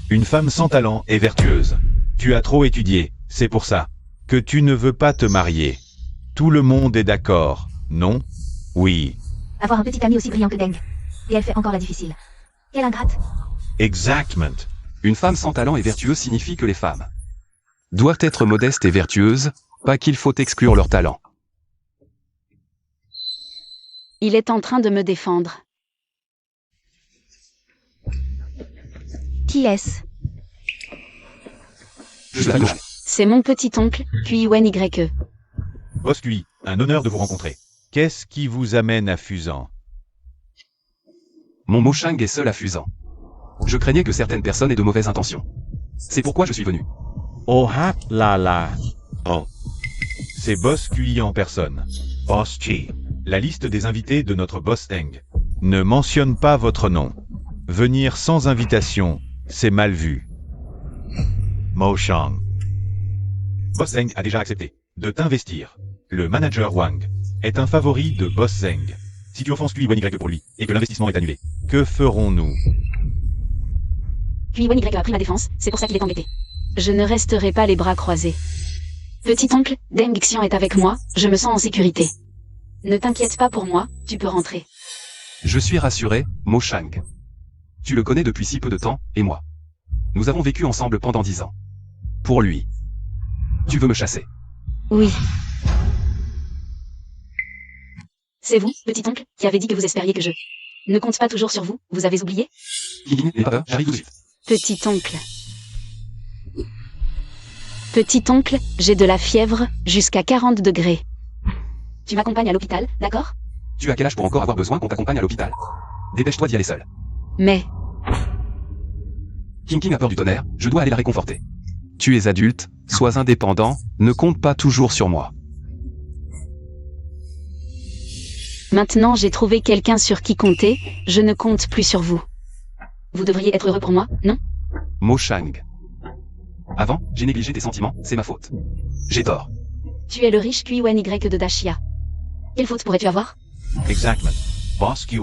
Une femme sans talent est vertueuse. Tu as trop étudié, c'est pour ça que tu ne veux pas te marier. Tout le monde est d'accord, non? Oui. Avoir un petit ami aussi brillant que Deng. Et elle fait encore la difficile. Quelle ingrate. Exactement. Une femme sans talent et vertueuse signifie que les femmes doivent être modestes et vertueuses, pas qu'il faut exclure leur talent. Il est en train de me défendre. Qui est-ce? Je suis la gauche. C'est mon petit-oncle, QIWEN-YE. Boss QI, un honneur de vous rencontrer. Qu'est-ce qui vous amène à Fusan? Mon Moshang est seul à Fusan. Je craignais que certaines personnes aient de mauvaises intentions. C'est pourquoi je suis venu. Oh ha là là. Oh, C'est Boss QI en personne. Boss Chi. La liste des invités de notre boss Deng. Ne mentionne pas votre nom. Venir sans invitation, c'est mal vu. Mo Shang. Boss Zeng a déjà accepté de t'investir. Le manager Wang est un favori de Boss Zeng. Si tu offenses QIWEN-YE pour lui et que l'investissement est annulé, Que ferons-nous? QIWEN-YE a pris ma défense, c'est pour ça qu'il est embêté. Je ne resterai pas les bras croisés. Petit-oncle, Deng Xian est avec moi, je me sens en sécurité. Ne t'inquiète pas pour moi, tu peux rentrer. Je suis rassuré, Moshang. Tu le connais depuis si peu de temps, et moi. Nous avons vécu ensemble pendant 10 ans. Pour lui. Tu veux me chasser? Oui. C'est vous, petit-oncle, qui avez dit que vous espériez que je ne compte pas toujours sur vous, vous avez oublié? King, n'aie pas peur, j'arrive tout de suite. Petit-oncle. Petit-oncle, j'ai de la fièvre, jusqu'à 40 degrés. Tu m'accompagnes à l'hôpital, d'accord? Tu as quel âge pour encore avoir besoin qu'on t'accompagne à l'hôpital? Dépêche-toi d'y aller seul. Mais, King a peur du tonnerre, je dois aller la réconforter. Tu es adulte, sois indépendant, ne compte pas toujours sur moi. maintenant j'ai trouvé quelqu'un sur qui compter, je ne compte plus sur vous. Vous devriez être heureux pour moi, non? Moshang. Avant, j'ai négligé tes sentiments, c'est ma faute. J'ai tort. Tu es le riche QIWEN-YE de Dashia. Quelle faute pourrais-tu avoir? Exactement. Boss QI.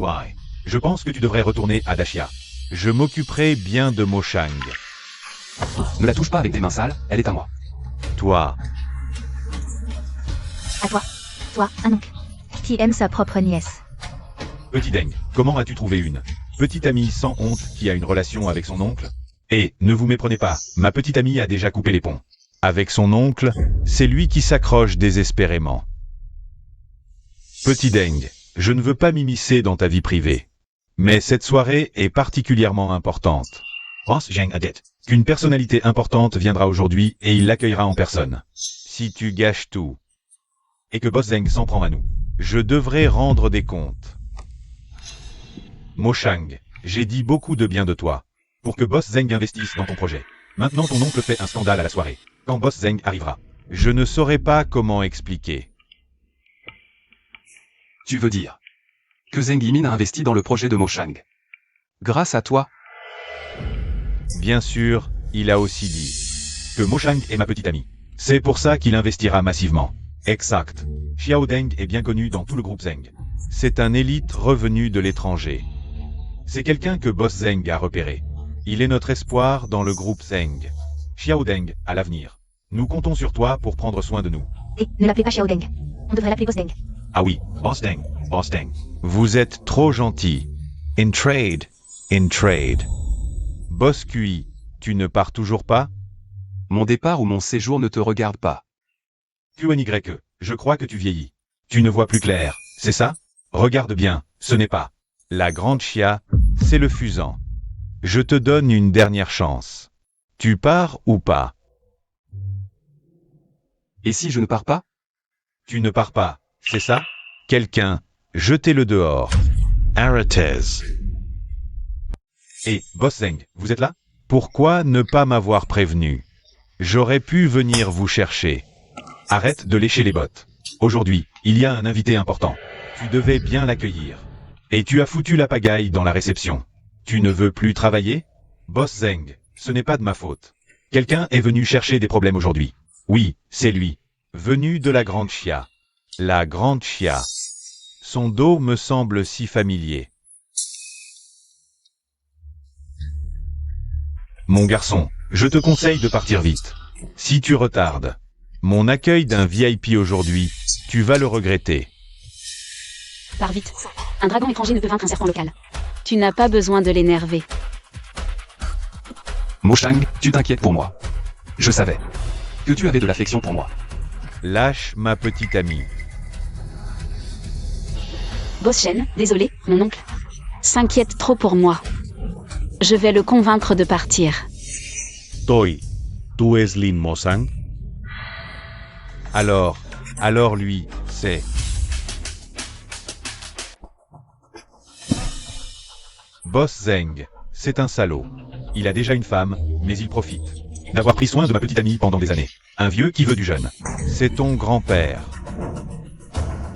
Je pense que tu devrais retourner à Dashia. Je m'occuperai bien de Moshang. Ne la touche pas avec des mains sales, elle est à moi. Toi, À toi. Toi, un oncle. Qui aime sa propre nièce. Petit Deng, comment as-tu trouvé une petite amie sans honte qui a une relation avec son oncle? Et, ne vous méprenez pas, ma petite amie a déjà coupé les ponts. avec son oncle, c'est lui qui s'accroche désespérément. Petit Deng, je ne veux pas m'immiscer dans ta vie privée. Mais cette soirée est particulièrement importante. Boss Zheng a dit qu'une personnalité importante viendra aujourd'hui et il l'accueillera en personne. Si tu gâches tout, Et que Boss Zheng s'en prend à nous. je devrais rendre des comptes. Moshang, j'ai dit beaucoup de bien de toi. Pour que Boss Zheng investisse dans ton projet. Maintenant ton oncle fait un scandale à la soirée. Quand Boss Zheng arrivera. Je ne saurais pas comment expliquer. Tu veux dire que Zheng Yimin a investi dans le projet de Moshang. Grâce à toi, Bien sûr, il a aussi dit. Que Moshang est ma petite amie. C'est pour ça qu'il investira massivement. Exact. Xiao Deng est bien connu dans tout le groupe Zheng. C'est un élite revenu de l'étranger. C'est quelqu'un que Boss Zheng a repéré. Il est notre espoir dans le groupe Zheng. Xiao Deng, à l'avenir. Nous comptons sur toi pour prendre soin de nous. Et ne l'appelez pas Xiao Deng. On devrait l'appeler Boss Deng. Ah oui, Boss Deng, Boss Deng. Vous êtes trop gentil. In trade. Boss QI, tu ne pars toujours pas? mon départ ou mon séjour ne te regarde pas. QNYE, je crois que tu vieillis. Tu ne vois plus clair, c'est ça? Regarde bien, ce n'est pas. La grande chia, c'est le Fusan. Je te donne une dernière chance. Tu pars ou pas? Et si je ne pars pas? Tu ne pars pas, c'est ça? Quelqu'un, jetez-le dehors. Arrêtez. Et, Boss Zheng, vous êtes là? Pourquoi ne pas m'avoir prévenu? J'aurais pu venir vous chercher. Arrête de lécher les bottes. Aujourd'hui, il y a un invité important. Tu devais bien l'accueillir. Et tu as foutu la pagaille dans la réception. Tu ne veux plus travailler? Boss Zheng, ce n'est pas de ma faute. Quelqu'un est venu chercher des problèmes aujourd'hui. Oui, c'est lui. Venu de la grande chia. La grande Chia. Son dos me semble si familier. Mon garçon, je te conseille de partir vite. Si tu retardes mon accueil d'un VIP aujourd'hui, tu vas le regretter. Pars vite. Un dragon étranger ne peut vaincre un serpent local. Tu n'as pas besoin de l'énerver. Moshang, tu t'inquiètes pour moi. Je savais que tu avais de l'affection pour moi. Lâche ma petite amie. Boss Shen, désolé, mon oncle, s'inquiète trop pour moi. Je vais le convaincre de partir. Toi, tu es Lin Mosang? Alors lui, c'est... Boss Zeng, c'est un salaud. Il a déjà une femme, mais il profite d'avoir pris soin de ma petite amie pendant des années. Un vieux qui veut du jeune. C'est ton grand-père.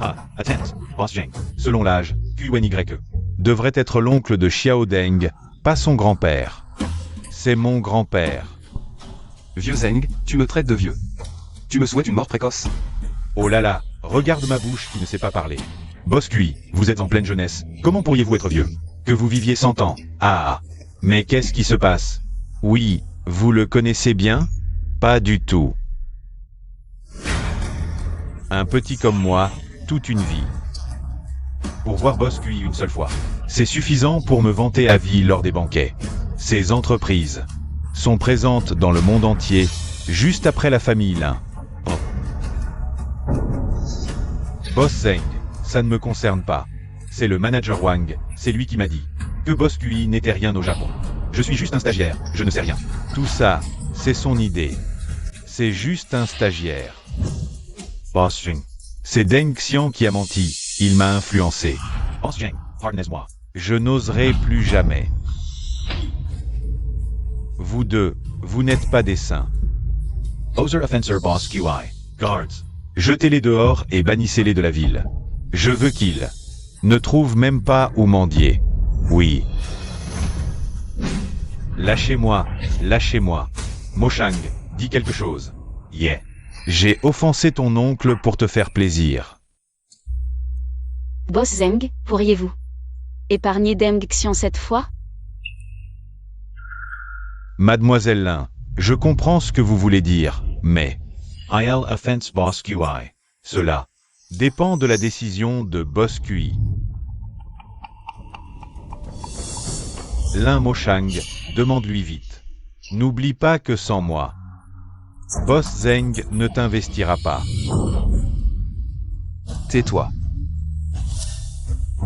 Ah, attends, Boss Zeng. Selon l'âge, QNYE. Devrait être l'oncle de Xiao Deng, pas son grand-père. C'est mon grand-père. Vieux Zeng, tu me traites de vieux. Tu me souhaites une mort précoce? Oh là là, regarde ma bouche qui ne sait pas parler. Boss QI, vous êtes en pleine jeunesse. Comment pourriez-vous être vieux? Que vous viviez 100 ans. Ah, mais qu'est-ce qui se passe? Oui, vous le connaissez bien? Pas du tout. Un petit comme moi, toute une vie. Pour voir Boss QI une seule fois, c'est suffisant pour me vanter à vie lors des banquets. Ces entreprises sont présentes dans le monde entier, juste après la famille Lin. Boss Zeng, ça ne me concerne pas. C'est le manager Wang, c'est lui qui m'a dit que Boss QI n'était rien au Japon. Je suis juste un stagiaire, je ne sais rien. Tout ça, c'est son idée. C'est juste un stagiaire. Boss Zeng. C'est Deng Xian qui a menti, il m'a influencé. Boss Zeng, pardonnez-moi. Je n'oserai plus jamais. Vous deux, vous n'êtes pas des saints. Other offenser Boss QI. Guards. Jetez-les dehors et bannissez-les de la ville. Je veux qu'ils ne trouvent même pas où mendier. Oui. Lâchez-moi, lâchez-moi. Moshang, dis quelque chose. Yeah. J'ai offensé ton oncle pour te faire plaisir. Boss Zeng, pourriez-vous épargner Deng Xian cette fois? Mademoiselle Lin, je comprends ce que vous voulez dire, mais... I'll offense Boss QI. Cela dépend de la décision de Boss QI. Lin Moshang, demande-lui vite. N'oublie pas que sans moi, Boss Zeng ne t'investira pas. Tais-toi.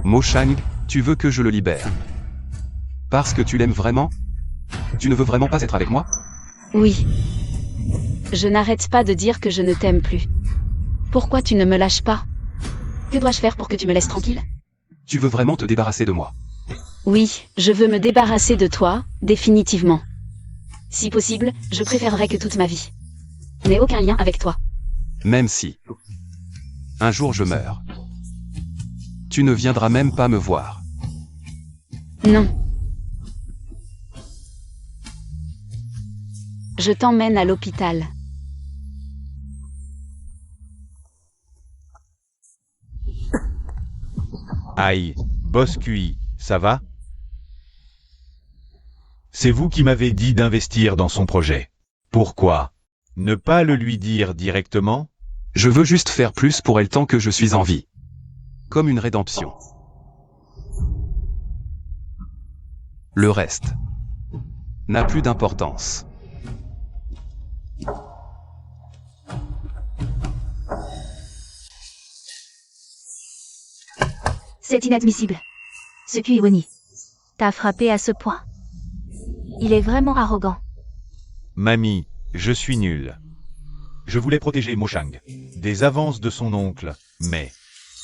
Moshang, tu veux que je le libère? Parce que tu l'aimes vraiment? Tu ne veux vraiment pas être avec moi? Oui. Je n'arrête pas de dire que je ne t'aime plus. Pourquoi tu ne me lâches pas? Que dois-je faire pour que tu me laisses tranquille? Tu veux vraiment te débarrasser de moi? Oui, je veux me débarrasser de toi, définitivement. Si possible, je préférerais que toute ma vie n'ait aucun lien avec toi. Même si un jour je meurs, tu ne viendras même pas me voir. Non. Je t'emmène à l'hôpital. Aïe, Boss QI, ça va? C'est vous qui m'avez dit d'investir dans son projet. Pourquoi? Ne pas le lui dire directement? Je veux juste faire plus pour elle tant que je suis en vie. Comme une rédemption. Le reste n'a plus d'importance. C'est inadmissible. Ce Kuiwani t'a frappé à ce point. Il est vraiment arrogant. Mamie, je suis nul. Je voulais protéger Moshang. Des avances de son oncle, mais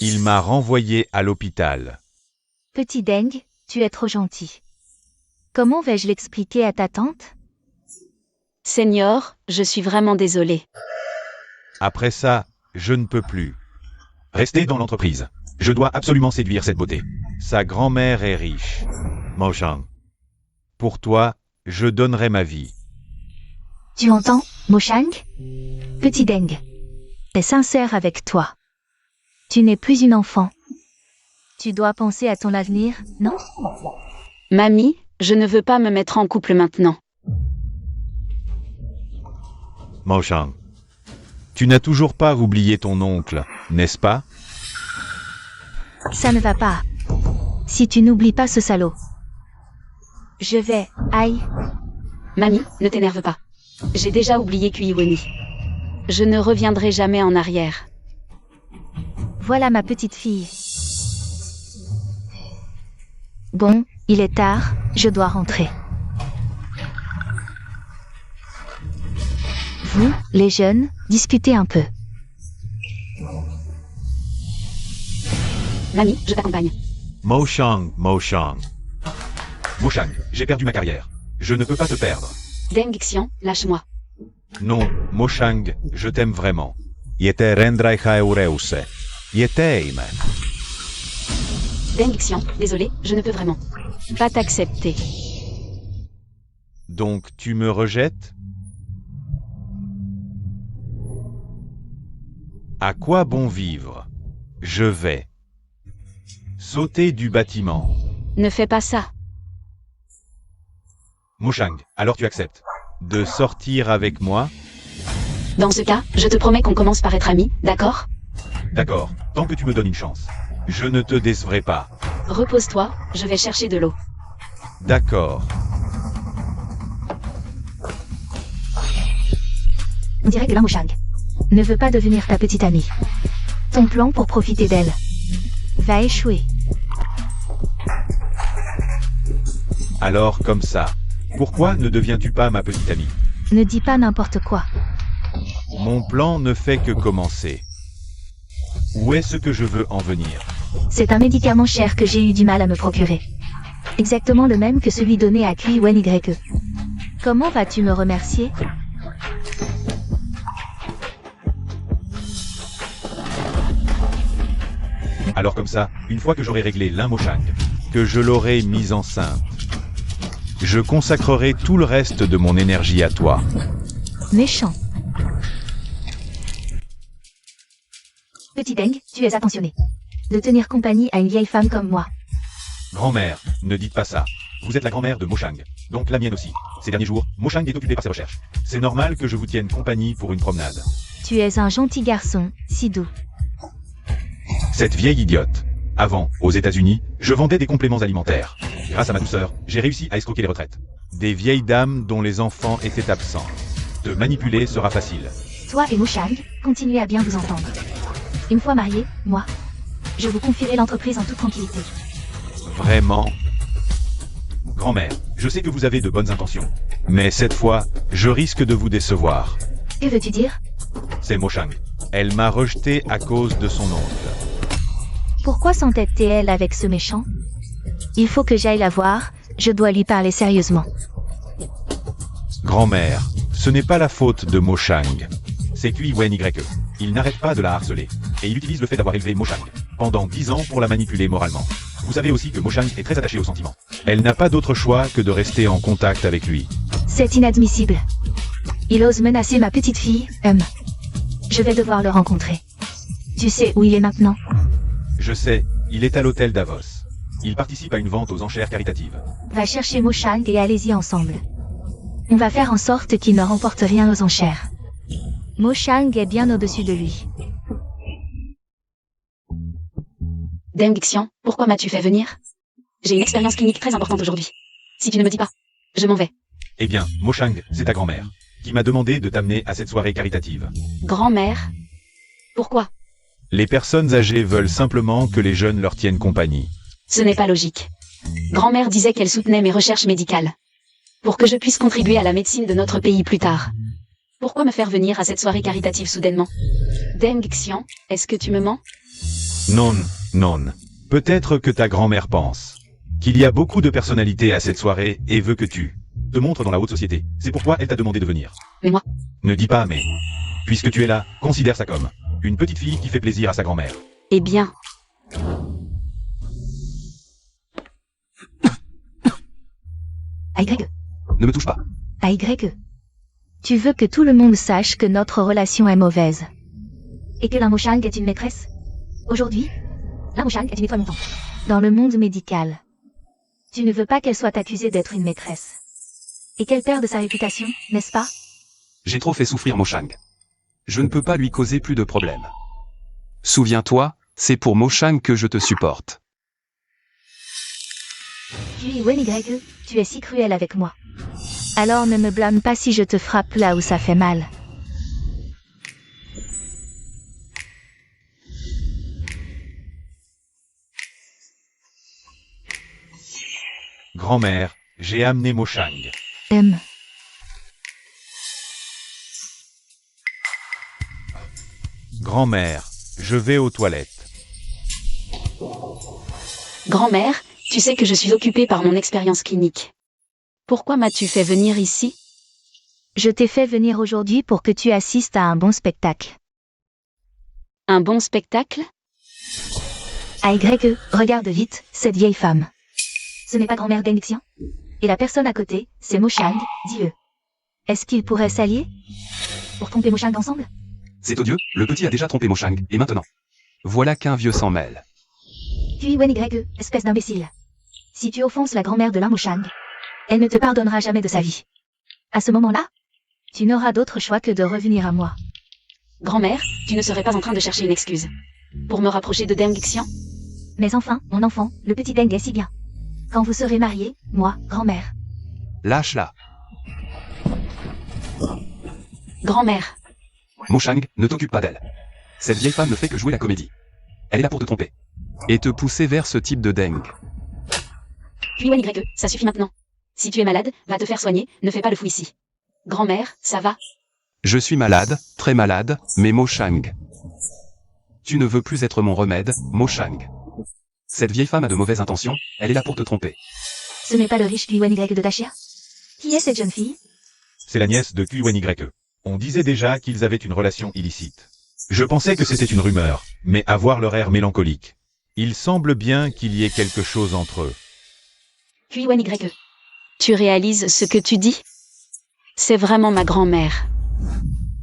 il m'a renvoyé à l'hôpital. Petit Deng, tu es trop gentil. Comment vais-je l'expliquer à ta tante? Seigneur, je suis vraiment désolée. Après ça, je ne peux plus. Restez dans l'entreprise. Je dois absolument séduire cette beauté. Sa grand-mère est riche. Moshang. Pour toi, je donnerai ma vie. Tu entends, Moshang? Petit Deng est sincère avec toi. Tu n'es plus une enfant. Tu dois penser à ton avenir, non? Mamie, je ne veux pas me mettre en couple maintenant. Moshang. Tu n'as toujours pas oublié ton oncle, n'est-ce pas? Ça ne va pas. Si tu n'oublies pas ce salaud. Je vais, aïe. Mamie, ne t'énerve pas. J'ai déjà oublié Kuiwani. Je ne reviendrai jamais en arrière. Voilà ma petite fille. Bon, il est tard, je dois rentrer. Vous, les jeunes, discutez un peu. Mamie, je t'accompagne. Moshang. Moshang, j'ai perdu ma carrière. Je ne peux pas te perdre. Deng Xian, lâche-moi. Non, Moshang, je t'aime vraiment. Jete rendraiha eureuse. Jeteime. Deng Xian, désolé, je ne peux vraiment pas t'accepter. Donc tu me rejettes? À quoi bon vivre? Je vais sauter du bâtiment. Ne fais pas ça. Moshang, alors tu acceptes. De sortir avec moi? Dans ce cas, je te promets qu'on commence par être amis, d'accord? D'accord, tant que tu me donnes une chance. Je ne te décevrai pas. Repose-toi, je vais chercher de l'eau. D'accord. On dirait que Moshang ne veut pas devenir ta petite amie. Ton plan pour profiter d'elle va échouer. Alors comme ça. Pourquoi ne deviens-tu pas ma petite amie? Ne dis pas n'importe quoi. Mon plan ne fait que commencer. Où est-ce que je veux en venir? C'est un médicament cher que j'ai eu du mal à me procurer. Exactement le même que celui donné à Kuiwani. Comment vas-tu me remercier? Alors comme ça, une fois que j'aurai réglé l'un Moshang, Que je l'aurai mise enceinte. Je consacrerai tout le reste de mon énergie à toi. Méchant. Petit Deng, tu es attentionné. De tenir compagnie à une vieille femme comme moi. grand-mère, ne dites pas ça. Vous êtes la grand-mère de Moshang, donc la mienne aussi. Ces derniers jours, Moshang est occupé par ses recherches. C'est normal que je vous tienne compagnie pour une promenade. Tu es un gentil garçon, si doux. Cette vieille idiote. Avant, aux États-Unis, je vendais des compléments alimentaires. Grâce à ma douceur, j'ai réussi à escroquer les retraites. Des vieilles dames dont les enfants étaient absents. Te manipuler sera facile. Toi et Moshang, continuez à bien vous entendre. Une fois mariés, moi, je vous confierai l'entreprise en toute tranquillité. Vraiment? Grand-mère, je sais que vous avez de bonnes intentions. Mais cette fois, je risque de vous décevoir. Que veux-tu dire? C'est Moshang. Elle m'a rejeté à cause de son oncle. Pourquoi s'entête-t-elle avec ce méchant? Il faut que j'aille la voir, je dois lui parler sérieusement. Grand-mère, ce n'est pas la faute de Moshang. C'est Kuiwani. Il n'arrête pas de la harceler. Et il utilise le fait d'avoir élevé Moshang pendant 10 ans pour la manipuler moralement. Vous savez aussi que Moshang est très attaché aux sentiments. Elle n'a pas d'autre choix que de rester en contact avec lui. C'est inadmissible. Il ose menacer ma petite fille, Je vais devoir le rencontrer. Tu sais où il est maintenant? Je sais, il est à l'hôtel Davos. Il participe à une vente aux enchères caritatives. Va chercher Moshang et allez-y ensemble. On va faire en sorte qu'il ne remporte rien aux enchères. Moshang est bien au-dessus de lui. Deng Xian, pourquoi m'as-tu fait venir? J'ai une expérience clinique très importante aujourd'hui. Si tu ne me dis pas, je m'en vais. Eh bien, Moshang, c'est ta grand-mère, qui m'a demandé de t'amener à cette soirée caritative. Grand-mère? Pourquoi? Les personnes âgées veulent simplement que les jeunes leur tiennent compagnie. Ce n'est pas logique. Grand-mère disait qu'elle soutenait mes recherches médicales. Pour que je puisse contribuer à la médecine de notre pays plus tard. Pourquoi me faire venir à cette soirée caritative soudainement? Deng Xian, est-ce que tu me mens? Non, non. Peut-être que ta grand-mère pense qu'il y a beaucoup de personnalités à cette soirée et veut que tu Te montres dans la haute société. C'est pourquoi elle t'a demandé de venir. Mais moi? Ne dis pas mais. Puisque tu es là, considère ça comme une petite fille qui fait plaisir à sa grand-mère. Eh bien. Y. Ne me touche pas. Y. Tu veux que tout le monde sache que notre relation est mauvaise. Et que la Moshang est une maîtresse? Aujourd'hui, la Moshang est une étoile montante. Dans le monde médical, tu ne veux pas qu'elle soit accusée d'être une maîtresse. Et qu'elle perde sa réputation, n'est-ce pas? J'ai trop fait souffrir Moshang. Je ne peux pas lui causer plus de problèmes. Souviens-toi, c'est pour Moshang que je te supporte. Puis Wenigregue, tu es si cruel avec moi. Alors ne me blâme pas si je te frappe là où ça fait mal. Grand-mère, j'ai amené Moshang. Grand-mère, je vais aux toilettes. Grand-mère, tu sais que je suis occupée par mon expérience clinique. Pourquoi m'as-tu fait venir ici? Je t'ai fait venir aujourd'hui pour que tu assistes à un bon spectacle. Un bon spectacle? Greg, regarde vite, cette vieille femme. Ce n'est pas grand-mère Dengxian? Et la personne à côté, c'est Moshang, dis-le. Est-ce qu'ils pourraient s'allier? Pour tromper Moshang ensemble? C'est odieux, le petit a déjà trompé Moshang, et maintenant? Voilà qu'un vieux s'en mêle. Puis Wenigregue, espèce d'imbécile. Si tu offenses la grand-mère de la Moshang, elle ne te pardonnera jamais de sa vie. À ce moment-là, tu n'auras d'autre choix que de revenir à moi. Grand-mère, tu ne serais pas en train de chercher une excuse pour me rapprocher de Deng Xian? Mais enfin, mon enfant, le petit Deng est si bien. Quand vous serez mariés, moi, grand-mère. Lâche-la. Grand-mère. Moshang, ne t'occupe pas d'elle. Cette vieille femme ne fait que jouer la comédie. Elle est là pour te tromper. Et te pousser vers ce type de Deng. Puis Wenigregue, ça suffit maintenant. Si tu es malade, va te faire soigner, ne fais pas le fou ici. Grand-mère, ça va? Je suis malade, très malade, mais Moshang. Tu ne veux plus être mon remède, Moshang. Cette vieille femme a de mauvaises intentions, elle est là pour te tromper. Ce n'est pas le riche Wenigregue de Dachia? Qui est cette jeune fille? C'est la nièce de Wenigregue. On disait déjà qu'ils avaient une relation illicite. Je pensais que c'était une rumeur, mais à voir leur air mélancolique. Il semble bien qu'il y ait quelque chose entre eux. Puis Wenigregue. Tu réalises ce que tu dis? C'est vraiment ma grand-mère.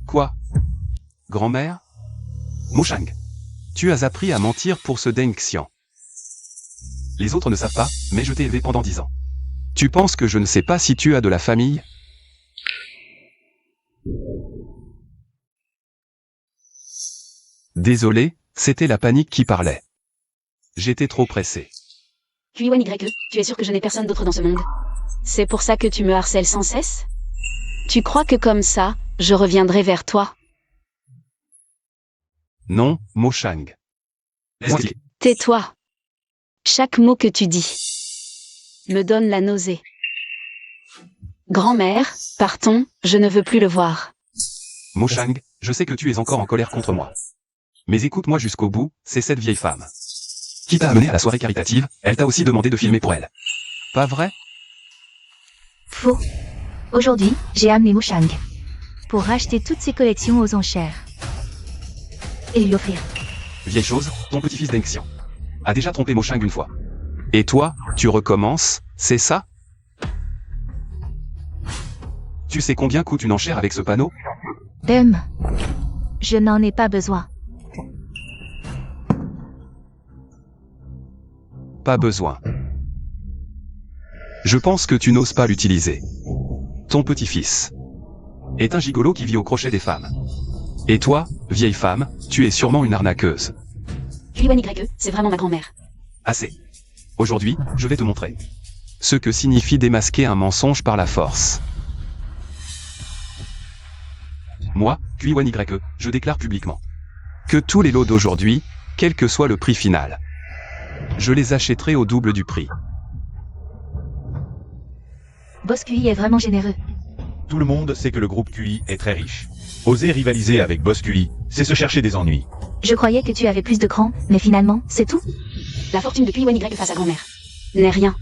Quoi? Grand-mère? Moshang. Tu as appris à mentir pour ce Deng Xian. Les autres ne savent pas, mais je t'ai élevé pendant 10 ans. Tu penses que je ne sais pas si tu as de la famille? Désolé, c'était la panique qui parlait. J'étais trop pressé. Puis Wenigregue, tu es sûr que je n'ai personne d'autre dans ce monde? C'est pour ça que tu me harcèles sans cesse? Tu crois que comme ça, je reviendrai vers toi? Non, Moshang. Laisse-moi dire. Tais-toi. Chaque mot que tu dis me donne la nausée. Grand-mère, partons, je ne veux plus le voir. Moshang, je sais que tu es encore en colère contre moi. Mais écoute-moi jusqu'au bout, c'est cette vieille femme. Qui t'a amené à la soirée caritative, elle t'a aussi demandé de filmer pour elle. Pas vrai? Faux. Aujourd'hui, j'ai amené Moshang pour racheter toutes ses collections aux enchères. Et lui offrir. Vieille chose, ton petit-fils Deng Xian a déjà trompé Moshang une fois. Et toi, tu recommences, c'est ça? Tu sais combien coûte une enchère avec ce panneau? Je n'en ai pas besoin. Pas besoin. Je pense que tu n'oses pas l'utiliser. Ton petit-fils est un gigolo qui vit au crochet des femmes. Et toi, vieille femme, tu es sûrement une arnaqueuse. Puis Wenigregue, c'est vraiment ma grand-mère. Assez. Aujourd'hui, je vais te montrer ce que signifie démasquer un mensonge par la force. Moi, Wenigregue, je déclare publiquement que tous les lots d'aujourd'hui, quel que soit le prix final, je les achèterai au double du prix. Boss QI est vraiment généreux. Tout le monde sait que le groupe QI est très riche. Oser rivaliser avec Boss QI, c'est se chercher des ennuis. Je croyais que tu avais plus de cran, mais finalement, c'est tout? La fortune de Puis Wenigregue face à grand-mère n'est rien.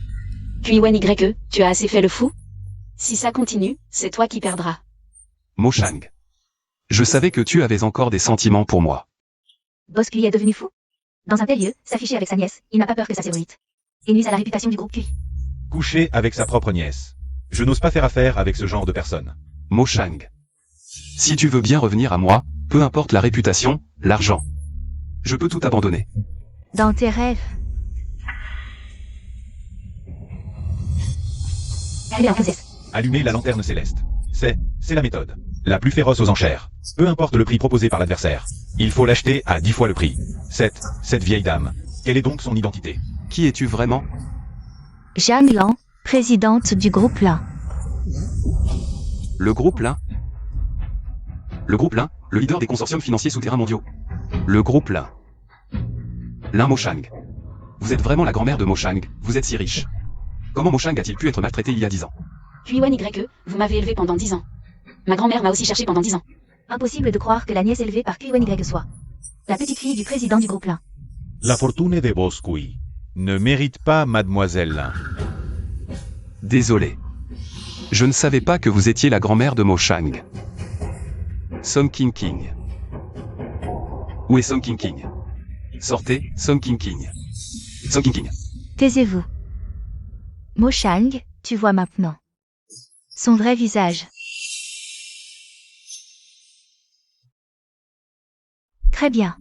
Puis Wenigregue, tu as assez fait le fou? Si ça continue, c'est toi qui perdras. Moshang. Je savais que tu avais encore des sentiments pour moi. Boss QI est devenu fou? Dans un tel lieu, s'afficher avec sa nièce, il n'a pas peur que ça s'ébruite. Et nuise à la réputation du groupe QI. Coucher avec sa propre nièce. Je n'ose pas faire affaire avec ce genre de personne. Moshang. Si tu veux bien revenir à moi, peu importe la réputation, l'argent. Je peux tout abandonner. Dans tes rêves. Allez, la princesse. Allumez la lanterne céleste. C'est la méthode. La plus féroce aux enchères. Peu importe le prix proposé par l'adversaire. Il faut l'acheter à 10 fois le prix. Cette vieille dame. Quelle est donc son identité? Qui es-tu vraiment? Jeanne Lan, présidente du groupe Lin. Le groupe Lin? Le groupe Lin, le leader des consortiums financiers souterrains mondiaux. Le groupe Lin. Lin Moshang. Vous êtes vraiment la grand-mère de Moshang, vous êtes si riche. Comment Moshang a-t-il pu être maltraité il y a 10 ans? Kuiwan YE, vous m'avez élevé pendant 10 ans. Ma grand-mère m'a aussi cherché pendant 10 ans. Impossible de croire que la nièce élevée par Kuiwan YE soit la petite fille du président du groupe Lin. La fortune de Boscui. Ne mérite pas Mademoiselle Lin. Désolé. Je ne savais pas que vous étiez la grand-mère de Moshang. Song King King. Où est Song King King? Sortez, Song King King. Song King King. Taisez-vous. Moshang, tu vois maintenant son vrai visage. Très bien.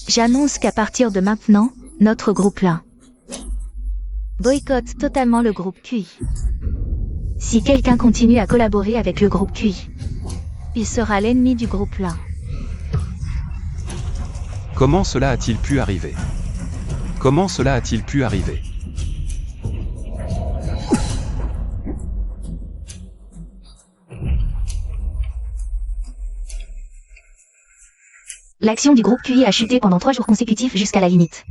J'annonce qu'à partir de maintenant, notre groupe Lin boycotte totalement le groupe QI. Si quelqu'un continue à collaborer avec le groupe QI, il sera l'ennemi du groupe Lin. Comment cela a-t-il pu arriver? Comment cela a-t-il pu arriver? L'action du groupe QI a chuté pendant 3 jours consécutifs jusqu'à la limite.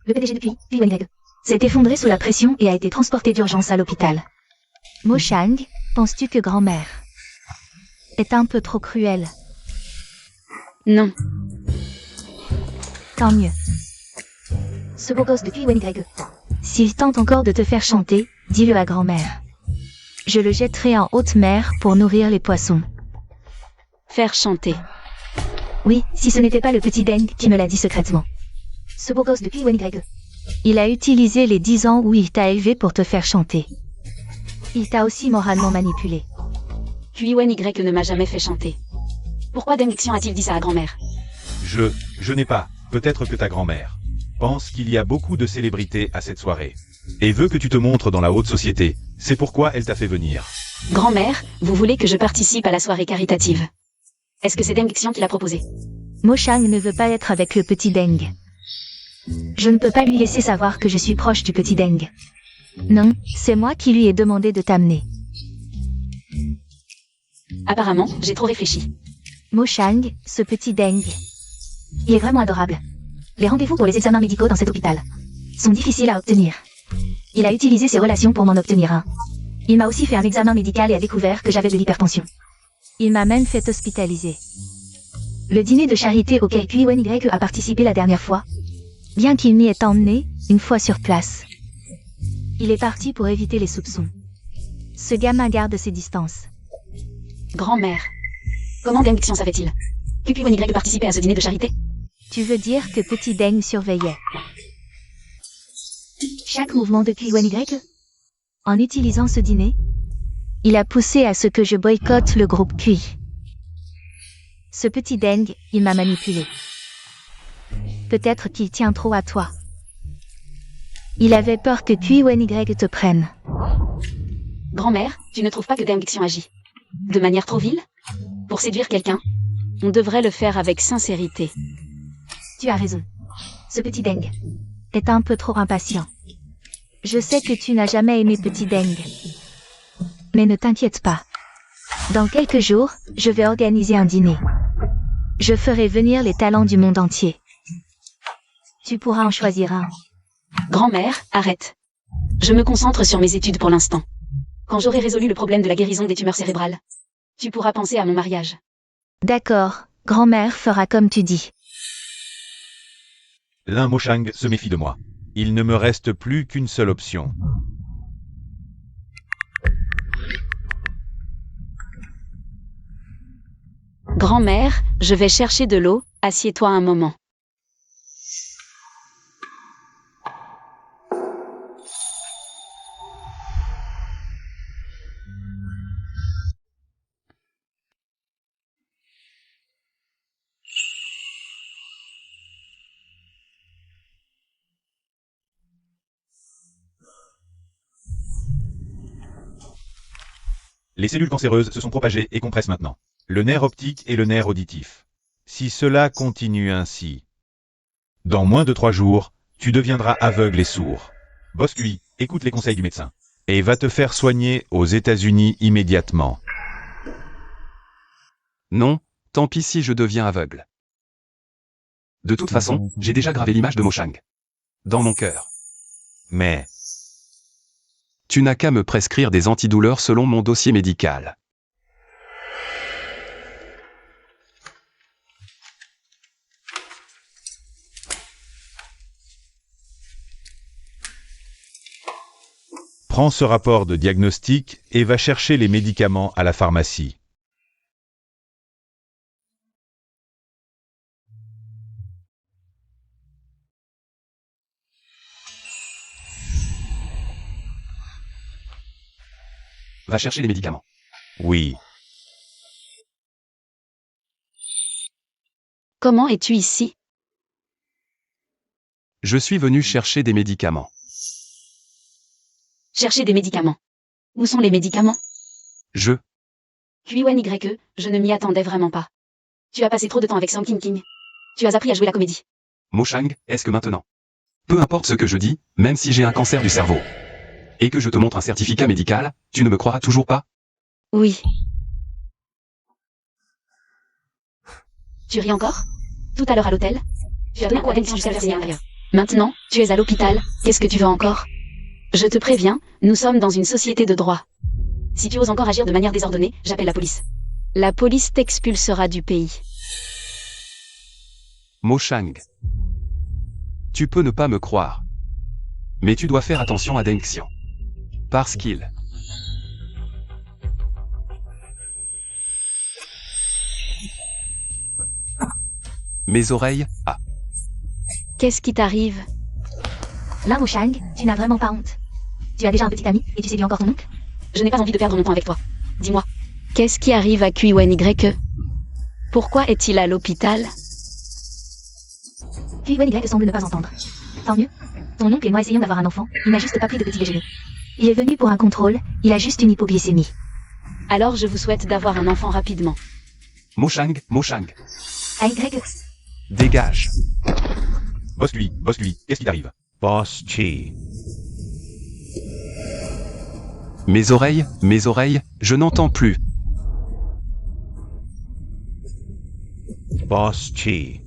Le PDG de QI, Kuiwan YE, s'est effondré sous la pression et a été transporté d'urgence à l'hôpital. Moshang, penses-tu que grand-mère est un peu trop cruelle? Non. Tant mieux. Ce beau gosse de Kuiwan YE. S'il tente encore de te faire chanter, dis-le à grand-mère. Je le jetterai en haute mer pour nourrir les poissons. Faire chanter. Oui, si ce n'était pas le petit Deng qui me l'a dit secrètement. Ce beau gosse de Kuiwan YE. Il a utilisé les 10 ans où il t'a élevé pour te faire chanter. Il t'a aussi moralement manipulé. Kuiwan YE ne m'a jamais fait chanter. Pourquoi Deng Xian a-t-il dit ça à grand-mère? Je n'ai pas. Peut-être que ta grand-mère pense qu'il y a beaucoup de célébrités à cette soirée. Et veut que tu te montres dans la haute société. C'est pourquoi elle t'a fait venir. Grand-mère, vous voulez que je participe à la soirée caritative? Est-ce que c'est Deng Xian qui l'a proposé? Moshang ne veut pas être avec le petit Deng. Je ne peux pas lui laisser savoir que je suis proche du petit Deng. Non, c'est moi qui lui ai demandé de t'amener. Apparemment, j'ai trop réfléchi. Moshang, ce petit Deng. Il est vraiment adorable. Les rendez-vous pour les examens médicaux dans cet hôpital sont difficiles à obtenir. Il a utilisé ses relations pour m'en obtenir un. Il m'a aussi fait un examen médical et a découvert que j'avais de l'hypertension. Il m'a même fait hospitaliser. Le dîner de charité auquel Kuiwan YE a participé la dernière fois, bien qu'il m'y ait emmené, une fois sur place, il est parti pour éviter les soupçons. Ce gamin garde ses distances. Grand-mère. Comment Deng Xian savait-il que Kuiwan YE participait à ce dîner de charité? Tu veux dire que petit Deng surveillait chaque mouvement de Kuiwan YE? En utilisant ce dîner, il a poussé à ce que je boycotte le groupe QI. Ce petit Deng, il m'a manipulé. Peut-être qu'il tient trop à toi. Il avait peur que Kuiwan YE te prenne. Grand-mère, tu ne trouves pas que Deng Xian agit de manière trop vile? Pour séduire quelqu'un, on devrait le faire avec sincérité. Tu as raison. Ce petit Deng est un peu trop impatient. Je sais que tu n'as jamais aimé petit Deng. Mais ne t'inquiète pas. Dans quelques jours, je vais organiser un dîner. Je ferai venir les talents du monde entier. Tu pourras en choisir un. Grand-mère, arrête. Je me concentre sur mes études pour l'instant. Quand j'aurai résolu le problème de la guérison des tumeurs cérébrales, tu pourras penser à mon mariage. D'accord, grand-mère fera comme tu dis. Lin Moshang se méfie de moi. Il ne me reste plus qu'une seule option. Grand-mère, je vais chercher de l'eau, assieds-toi un moment. Les cellules cancéreuses se sont propagées et compressent maintenant le nerf optique et le nerf auditif. Si cela continue ainsi, dans moins de 3 jours, tu deviendras aveugle et sourd. Boss QI, écoute les conseils du médecin. Et va te faire soigner aux États-Unis immédiatement. Non, tant pis si je deviens aveugle. De toute façon, j'ai déjà gravé l'image de Moshang. Dans mon cœur. Mais, Tu n'as qu'à me prescrire des antidouleurs selon mon dossier médical. prends ce rapport de diagnostic et va chercher les médicaments à la pharmacie. Va chercher les médicaments. Oui, Comment es-tu ici? Je suis venu chercher des médicaments. Chercher des médicaments. Où sont les médicaments? Je, QIONYE, je ne m'y attendais vraiment pas. Tu as passé trop de temps avec Sam King. Tu as appris à jouer la comédie. Moshang, est-ce que maintenant? Peu importe ce que je dis, même si j'ai un cancer du cerveau. Et que je te montre un certificat médical, tu ne me croiras toujours pas? Oui. Tu ris encore? Tout à l'heure à l'hôtel? Tu as donné quoi d'excellent jusqu'à l'intérieur. Maintenant, tu es à l'hôpital, qu'est-ce que tu veux encore? Je te préviens, nous sommes dans une société de droit. Si tu oses encore agir de manière désordonnée, j'appelle la police. La police t'expulsera du pays. Moshang. Tu peux ne pas me croire. Mais tu dois faire attention à Deng Xian. Parce qu'il... Mes oreilles, ah. Qu'est-ce qui t'arrive? Là, Moshang, tu n'as vraiment pas honte. Tu as déjà un petit ami et tu séduis encore ton oncle? Je n'ai pas envie de perdre mon temps avec toi. Dis-moi. Qu'est-ce qui arrive à QIONYE? Pourquoi est-il à l'hôpital? QIONYE semble ne pas entendre. Tant mieux. Ton oncle et moi essayons d'avoir un enfant, il n'a juste pas pris de petit déjeuner. Il est venu pour un contrôle, il a juste une hypoglycémie. Alors je vous souhaite d'avoir un enfant rapidement. Moshang, AY, dégage. Boss QI, qu'est-ce qui t'arrive? Boss Chi. Mes oreilles, je n'entends plus. Boss Chi.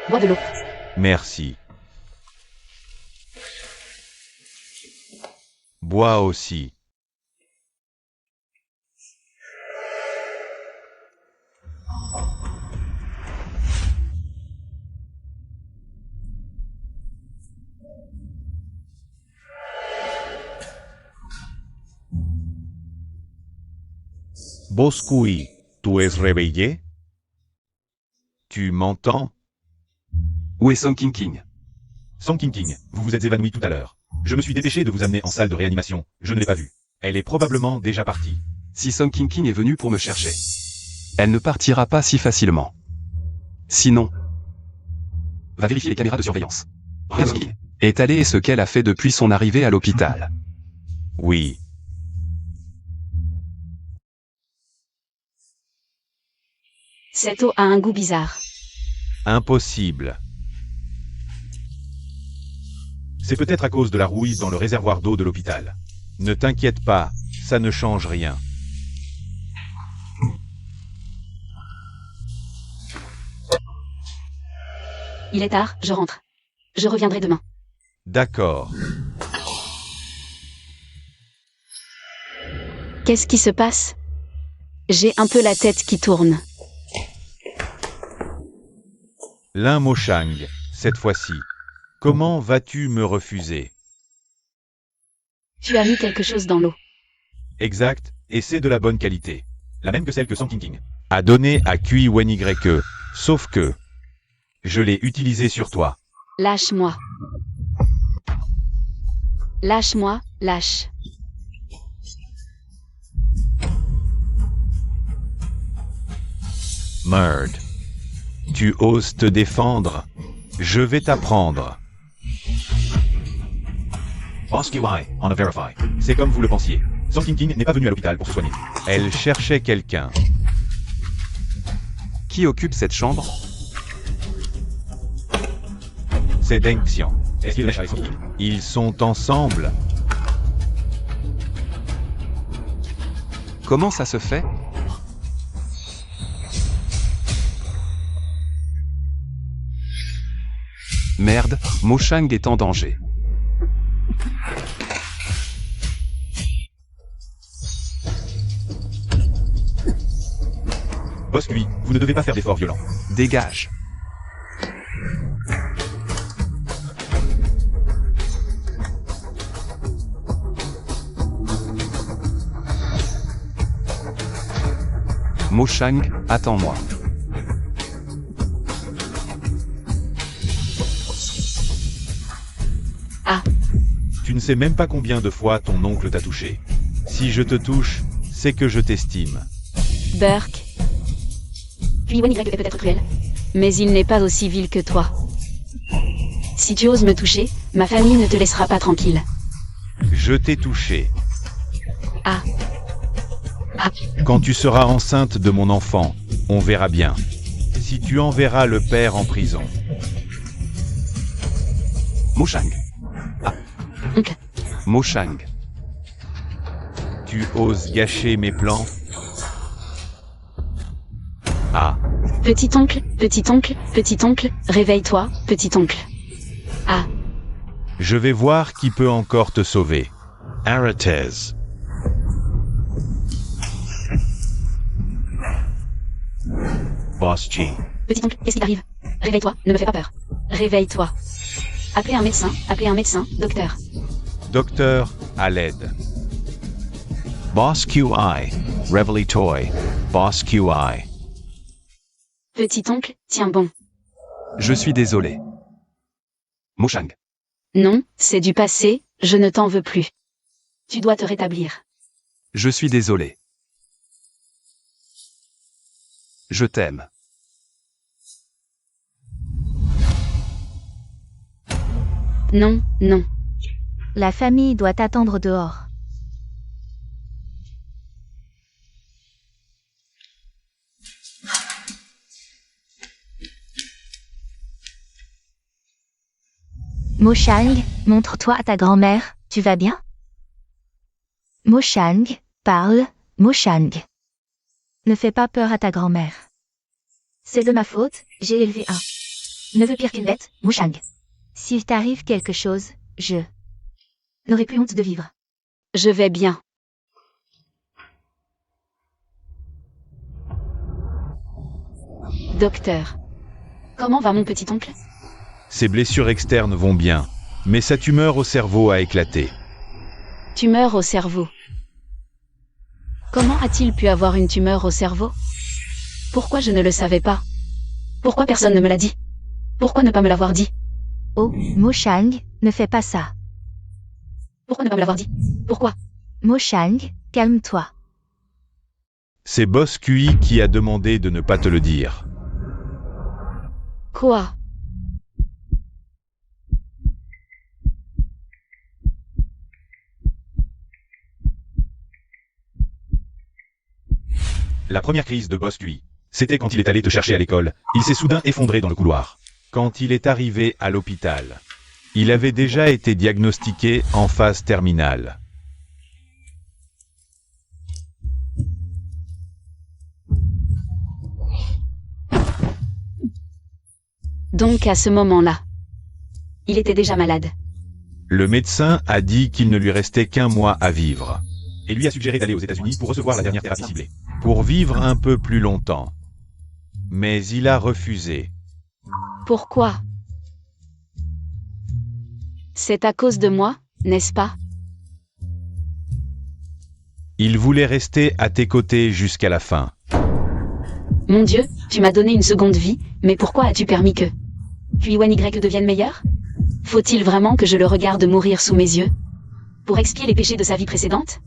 Bois de l'eau. merci. Bois aussi. Boss Kui, ¿tú es réveillé? Tu m'entends? Où est Song King? Song King, vous vous êtes évanoui tout à l'heure. Je me suis dépêché de vous amener en salle de réanimation, je ne l'ai pas vue. Elle est probablement déjà partie. Si Song King est venue pour me chercher, elle ne partira pas si facilement. Sinon, va vérifier les caméras de surveillance. Song King est allée et ce qu'elle a fait depuis son arrivée à l'hôpital. Oui. Cette eau a un goût bizarre. Impossible. C'est peut-être à cause de la rouille dans le réservoir d'eau de l'hôpital. Ne t'inquiète pas, ça ne change rien. Il est tard, je rentre. Je reviendrai demain. D'accord. Qu'est-ce qui se passe? J'ai un peu la tête qui tourne. Lin Moshang, cette fois-ci. Comment vas-tu me refuser? Tu as mis quelque chose dans l'eau. Exact, et c'est de la bonne qualité. La même que celle que Song King. A donné à QIONYE, sauf que Je l'ai utilisée sur toi. Lâche-moi. Lâche-moi, lâche. Merde. Tu oses te défendre? Je vais t'apprendre. Boss QI, on a verify. C'est comme vous le pensiez. Song King King n'est pas venu à l'hôpital pour se soigner. Elle cherchait quelqu'un. Qui occupe cette chambre? C'est Deng Xiang. Est-ce qu'il lâche avec Song King? Ils sont ensemble. Comment ça se fait? Merde, Mo Shang est en danger. Boss QI, vous ne devez pas faire d'efforts violents. Dégage. Mo Shang, attends-moi. Ah, Tu ne sais même pas combien de fois ton oncle t'a touché. Si je te touche, c'est que je t'estime. Burke. Puis Y est peut-être cruel. Mais il n'est pas aussi vil que toi. Si tu oses me toucher, ma famille ne te laissera pas tranquille. Je t'ai touché. Ah. Ah. Quand tu seras enceinte de mon enfant, on verra bien. Si tu enverras le père en prison. Mo Shang. Oncle. Mo Shang. Tu oses gâcher mes plans? Ah, Petit oncle, réveille-toi, petit oncle. Ah, je vais voir qui peut encore te sauver. Aratez. Boss G. petit oncle, qu'est-ce qui t'arrive? Réveille-toi, ne me fais pas peur. Réveille-toi. Appelez un médecin, docteur. Docteur, à l'aide. Boss QI. Reveille Toy. Boss QI. Petit oncle, tiens bon. Je suis désolé. Mo Shang. Non, c'est du passé, je ne t'en veux plus. Tu dois te rétablir. Je suis désolé. Je t'aime. Non, non. La famille doit t'attendre dehors. Mo Shang, montre-toi à ta grand-mère, tu vas bien? Mo Shang, parle, Mo Shang. Ne fais pas peur à ta grand-mère. C'est de ma faute, j'ai élevé un neveu pire qu'une bête, Mo Shang. S'il t'arrive quelque chose, je n'aurai plus honte de vivre. Je vais bien. Docteur. Comment va mon petit oncle? Ses blessures externes vont bien, mais sa tumeur au cerveau a éclaté. Tumeur au cerveau. Comment a-t-il pu avoir une tumeur au cerveau? Pourquoi je ne le savais pas? Pourquoi personne ne me l'a dit? Pourquoi ne pas me l'avoir dit? Oh, Mo Shang, ne fais pas ça. Pourquoi ne pas me l'avoir dit? Pourquoi? Mo Shang, calme-toi. C'est Boss QI qui a demandé de ne pas te le dire. Quoi? La première crise de Boss QI, c'était quand il est allé te chercher à l'école. Il s'est soudain effondré dans le couloir. Quand il est arrivé à l'hôpital, il avait déjà été diagnostiqué en phase terminale. Donc à ce moment-là, il était déjà malade. Le médecin a dit qu'il ne lui restait qu'un mois à vivre. Et lui a suggéré d'aller aux États-Unis pour recevoir la dernière thérapie ciblée. Pour vivre un peu plus longtemps. Mais il a refusé. Pourquoi? C'est à cause de moi, n'est-ce pas? Il voulait rester à tes côtés jusqu'à la fin. Mon Dieu, tu m'as donné une seconde vie, mais pourquoi as-tu permis que QI devienne meilleur? Faut-il vraiment que je le regarde mourir sous mes yeux? Pour expier les péchés de sa vie précédente?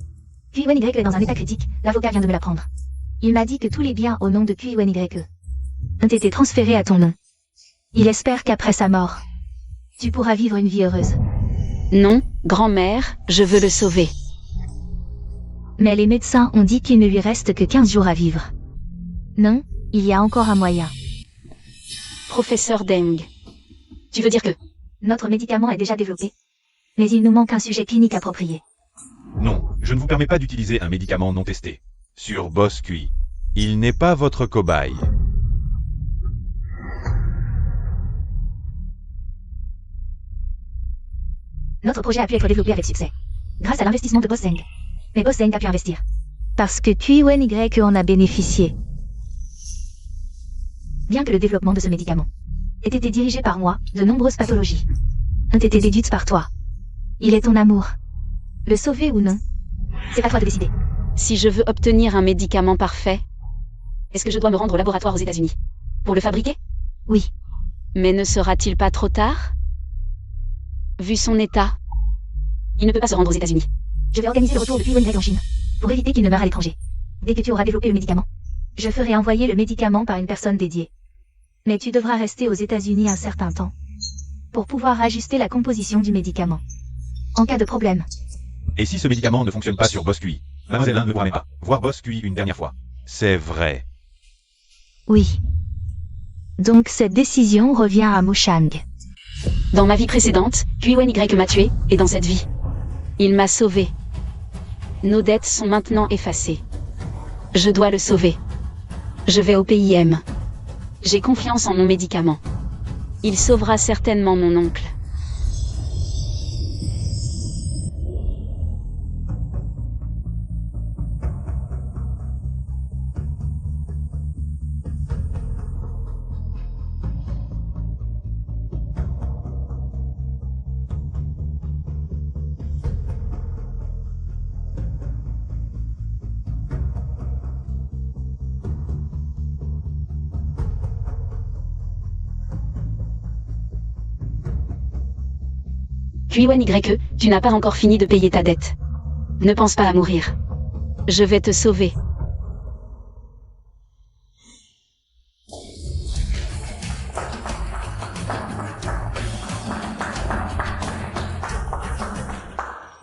QI est dans un état critique, l'avocat vient de me l'apprendre. Il m'a dit que tous les biens au nom de QI ont été transférés à ton nom. Il espère qu'après sa mort, tu pourras vivre une vie heureuse. Non, grand-mère, je veux le sauver. Mais les médecins ont dit qu'il ne lui reste que 15 jours à vivre. Non, il y a encore un moyen. Professeur Deng. Tu veux dire que... Notre médicament est déjà développé. Mais il nous manque un sujet clinique approprié. Non, je ne vous permets pas d'utiliser un médicament non testé. Sur Bosqui. Il n'est pas votre cobaye. Notre projet a pu être développé avec succès. Grâce à l'investissement de Boss Zeng. Mais Boss Zeng a pu investir. Parce que QYK en a bénéficié. Bien que le développement de ce médicament ait été dirigé par moi, de nombreuses pathologies ont été déduites par toi. Il est ton amour. Le sauver ou non, c'est à toi de décider. Si je veux obtenir un médicament parfait, est-ce que je dois me rendre au laboratoire aux États-Unis pour le fabriquer? Oui. Mais ne sera-t-il pas trop tard? Vu son état, il ne peut pas se rendre aux États-Unis. Je vais organiser le retour de QYK en Chine, pour éviter qu'il ne meure à l'étranger. Dès que tu auras développé le médicament, je ferai envoyer le médicament par une personne dédiée. Mais tu devras rester aux États-Unis un certain temps, pour pouvoir ajuster la composition du médicament. En cas de problème. Et si ce médicament ne fonctionne pas sur Bosqui, Mademoiselle Lin ne pourra même pas voir Bosqui une dernière fois. C'est vrai. Oui. Donc cette décision revient à Mushang. Dans ma vie précédente, QYK m'a tué, et dans cette vie, il m'a sauvé. Nos dettes sont maintenant effacées. Je dois le sauver. Je vais au PIM. J'ai confiance en mon médicament. Il sauvera certainement mon oncle. QYK, tu n'as pas encore fini de payer ta dette. Ne pense pas à mourir. Je vais te sauver.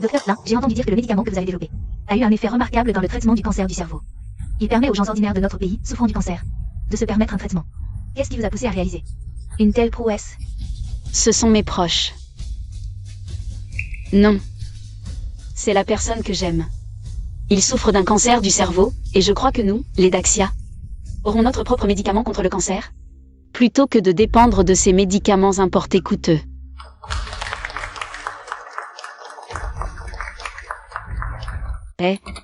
Docteur Lin, j'ai entendu dire que le médicament que vous avez développé a eu un effet remarquable dans le traitement du cancer du cerveau. Il permet aux gens ordinaires de notre pays, souffrant du cancer, de se permettre un traitement. Qu'est-ce qui vous a poussé à réaliser une telle prouesse? Ce sont mes proches. Non. C'est la personne que j'aime. Il souffre d'un cancer du cerveau, et je crois que nous, les Daxia, aurons notre propre médicament contre le cancer, plutôt que de dépendre de ces médicaments importés coûteux.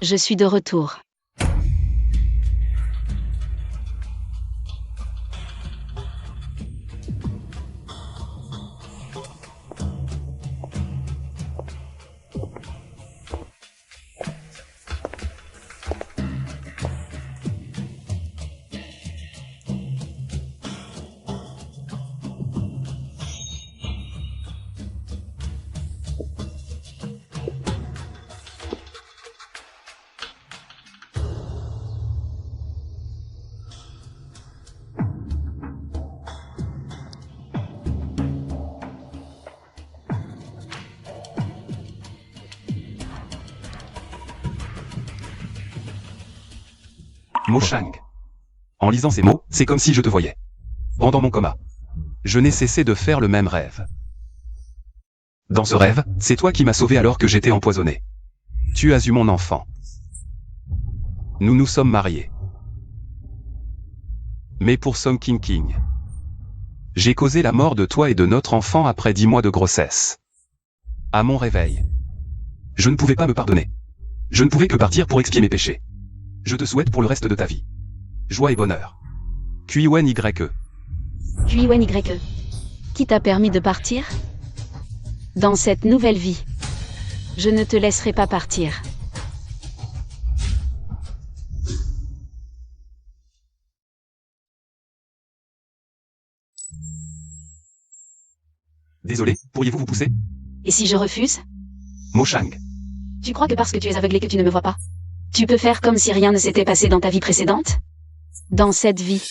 Je suis de retour. Mushang. En lisant ces mots, c'est comme si je te voyais. Pendant mon coma. Je n'ai cessé de faire le même rêve. Dans ce rêve, c'est toi qui m'as sauvé alors que j'étais empoisonné. Tu as eu mon enfant. Nous nous sommes mariés. Mais pour Song King, j'ai causé la mort de toi et de notre enfant après 10 mois de grossesse. À mon réveil, je ne pouvais pas me pardonner. Je ne pouvais que partir pour expier mes péchés. Je te souhaite pour le reste de ta vie joie et bonheur. QYK. QYK. Qui t'a permis de partir? Dans cette nouvelle vie, je ne te laisserai pas partir. Désolé, pourriez-vous vous pousser? Et si je refuse? Mushang. Tu crois que parce que tu es aveuglé que tu ne me vois pas? Tu peux faire comme si rien ne s'était passé dans ta vie précédente? Dans cette vie,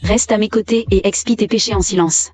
reste à mes côtés et expie tes péchés en silence.